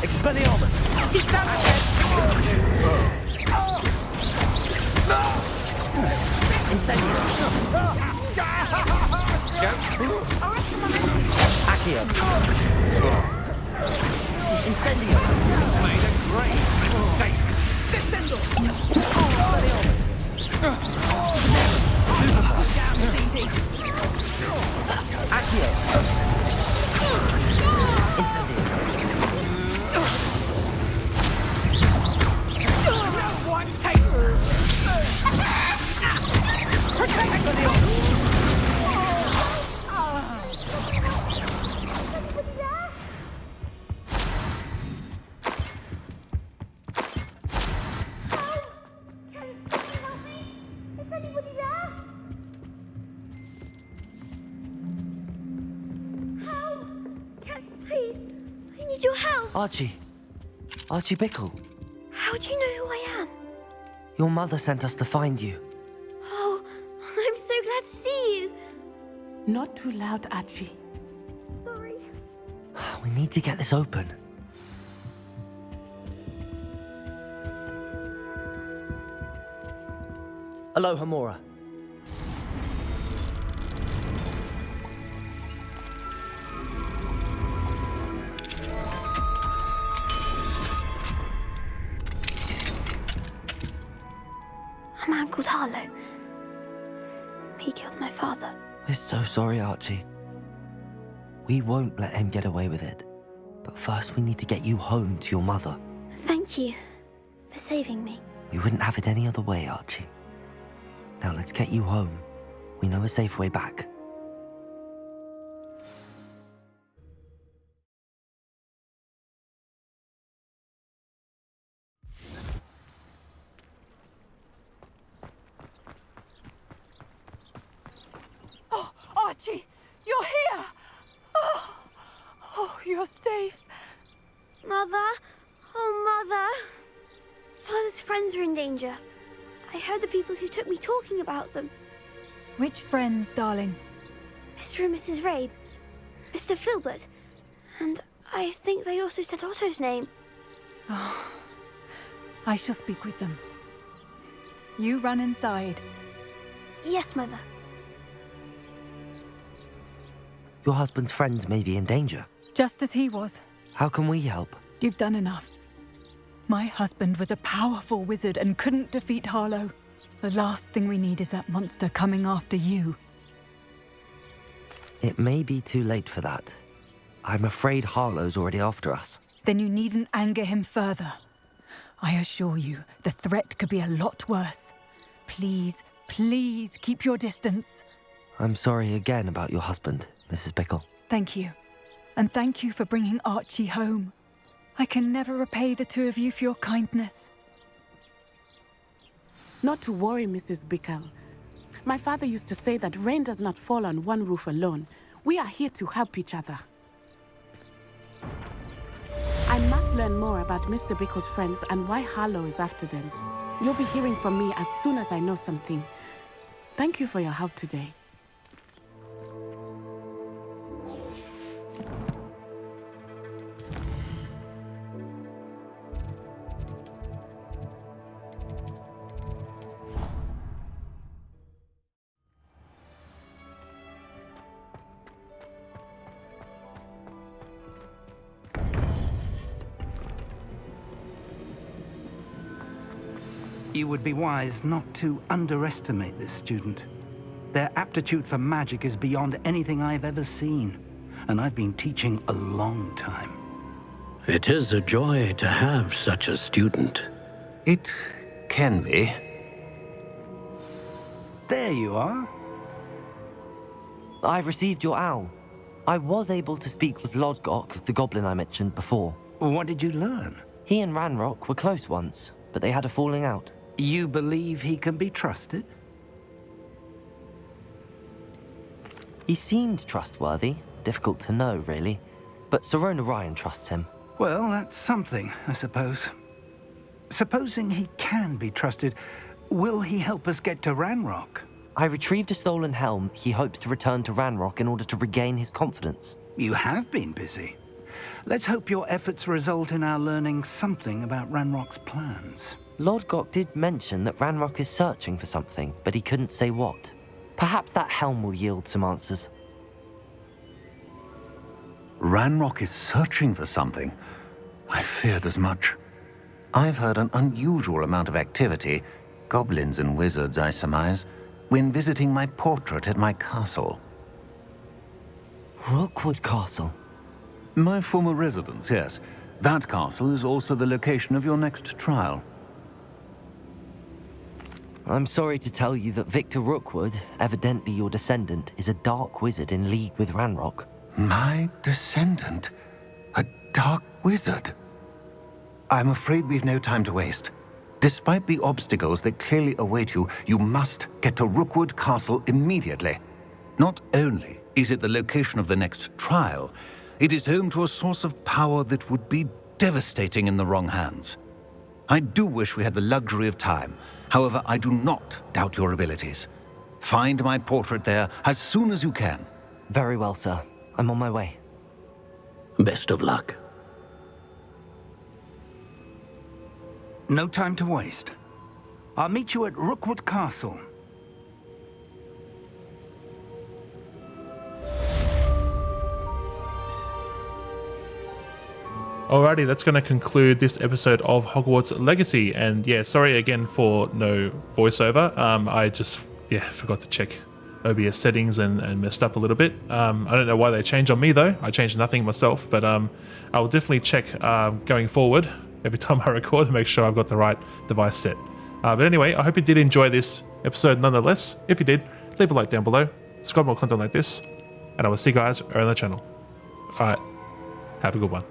Expelliarmus. Is that Incendio. Accio. Incendio. Made a great mistake. Descendo. Expelliarmus. Accio. Incendio. Archie. Archie Bickle. How do you know who I am? Your mother sent us to find you. Oh, I'm so glad to see you. Not too loud, Archie. Sorry. We need to get this open. Aloha, Mora. A man called Harlow. He killed my father. We're so sorry, Archie. We won't let him get away with it. But first we need to get you home to your mother. Thank you for saving me. We wouldn't have it any other way, Archie. Now let's get you home. We know a safe way back. Oh, Archie, you're here! Oh, you're safe. Mother? Oh, Mother. Father's friends are in danger. I heard the people who took me talking about them. Which friends, darling? Mr. and Mrs. Rabe. Mr. Filbert. And I think they also said Otto's name. Oh, I shall speak with them. You run inside. Yes, Mother. Your husband's friends may be in danger. Just as he was. How can we help? You've done enough. My husband was a powerful wizard and couldn't defeat Harlow. The last thing we need is that monster coming after you. It may be too late for that. I'm afraid Harlow's already after us. Then you needn't anger him further. I assure you, the threat could be a lot worse. Please, please keep your distance. I'm sorry again about your husband, Mrs. Bickle. Thank you. And thank you for bringing Archie home. I can never repay the two of you for your kindness. Not to worry, Mrs. Bickle. My father used to say that rain does not fall on one roof alone. We are here to help each other. I must learn more about Mr. Bickle's friends and why Harlow is after them. You'll be hearing from me as soon as I know something. Thank you for your help today. You would be wise not to underestimate this student. Their aptitude for magic is beyond anything I've ever seen, and I've been teaching a long time. It is a joy to have such a student. It can be. There you are. I received your owl. I was able to speak with Lodgok, the goblin I mentioned before. What did you learn? He and Ranrock were close once, but they had a falling out. You believe he can be trusted? He seemed trustworthy. Difficult to know, really. But Sirona Ryan trusts him. Well, that's something, I suppose. Supposing he can be trusted, will he help us get to Ranrock? I retrieved a stolen helm. He hopes to return to Ranrock in order to regain his confidence. You have been busy. Let's hope your efforts result in our learning something about Ranrock's plans. Lodgok did mention that Ranrock is searching for something, but he couldn't say what. Perhaps that helm will yield some answers. Ranrock is searching for something. I feared as much. I've heard an unusual amount of activity, goblins and wizards, I surmise, when visiting my portrait at my castle. Rookwood Castle? My former residence, yes. That castle is also the location of your next trial. I'm sorry to tell you that Victor Rookwood, evidently your descendant, is a dark wizard in league with Ranrock. My descendant? A dark wizard? I'm afraid we've no time to waste. Despite the obstacles that clearly await you, you must get to Rookwood Castle immediately. Not only is it the location of the next trial, it is home to a source of power that would be devastating in the wrong hands. I do wish we had the luxury of time. However, I do not doubt your abilities. Find my portrait there as soon as you can. Very well, sir. I'm on my way. Best of luck. No time to waste. I'll meet you at Rookwood Castle. Alrighty, that's going to conclude this episode of Hogwarts Legacy. And yeah, sorry again for no voiceover. I just forgot to check OBS settings and messed up a little bit. I don't know why they changed on me though. I changed nothing myself, but I will definitely check going forward every time I record to make sure I've got the right device set. But anyway, I hope you did enjoy this episode nonetheless. If you did, leave a like down below, subscribe more content like this, and I will see you guys around the channel. Alright, have a good one.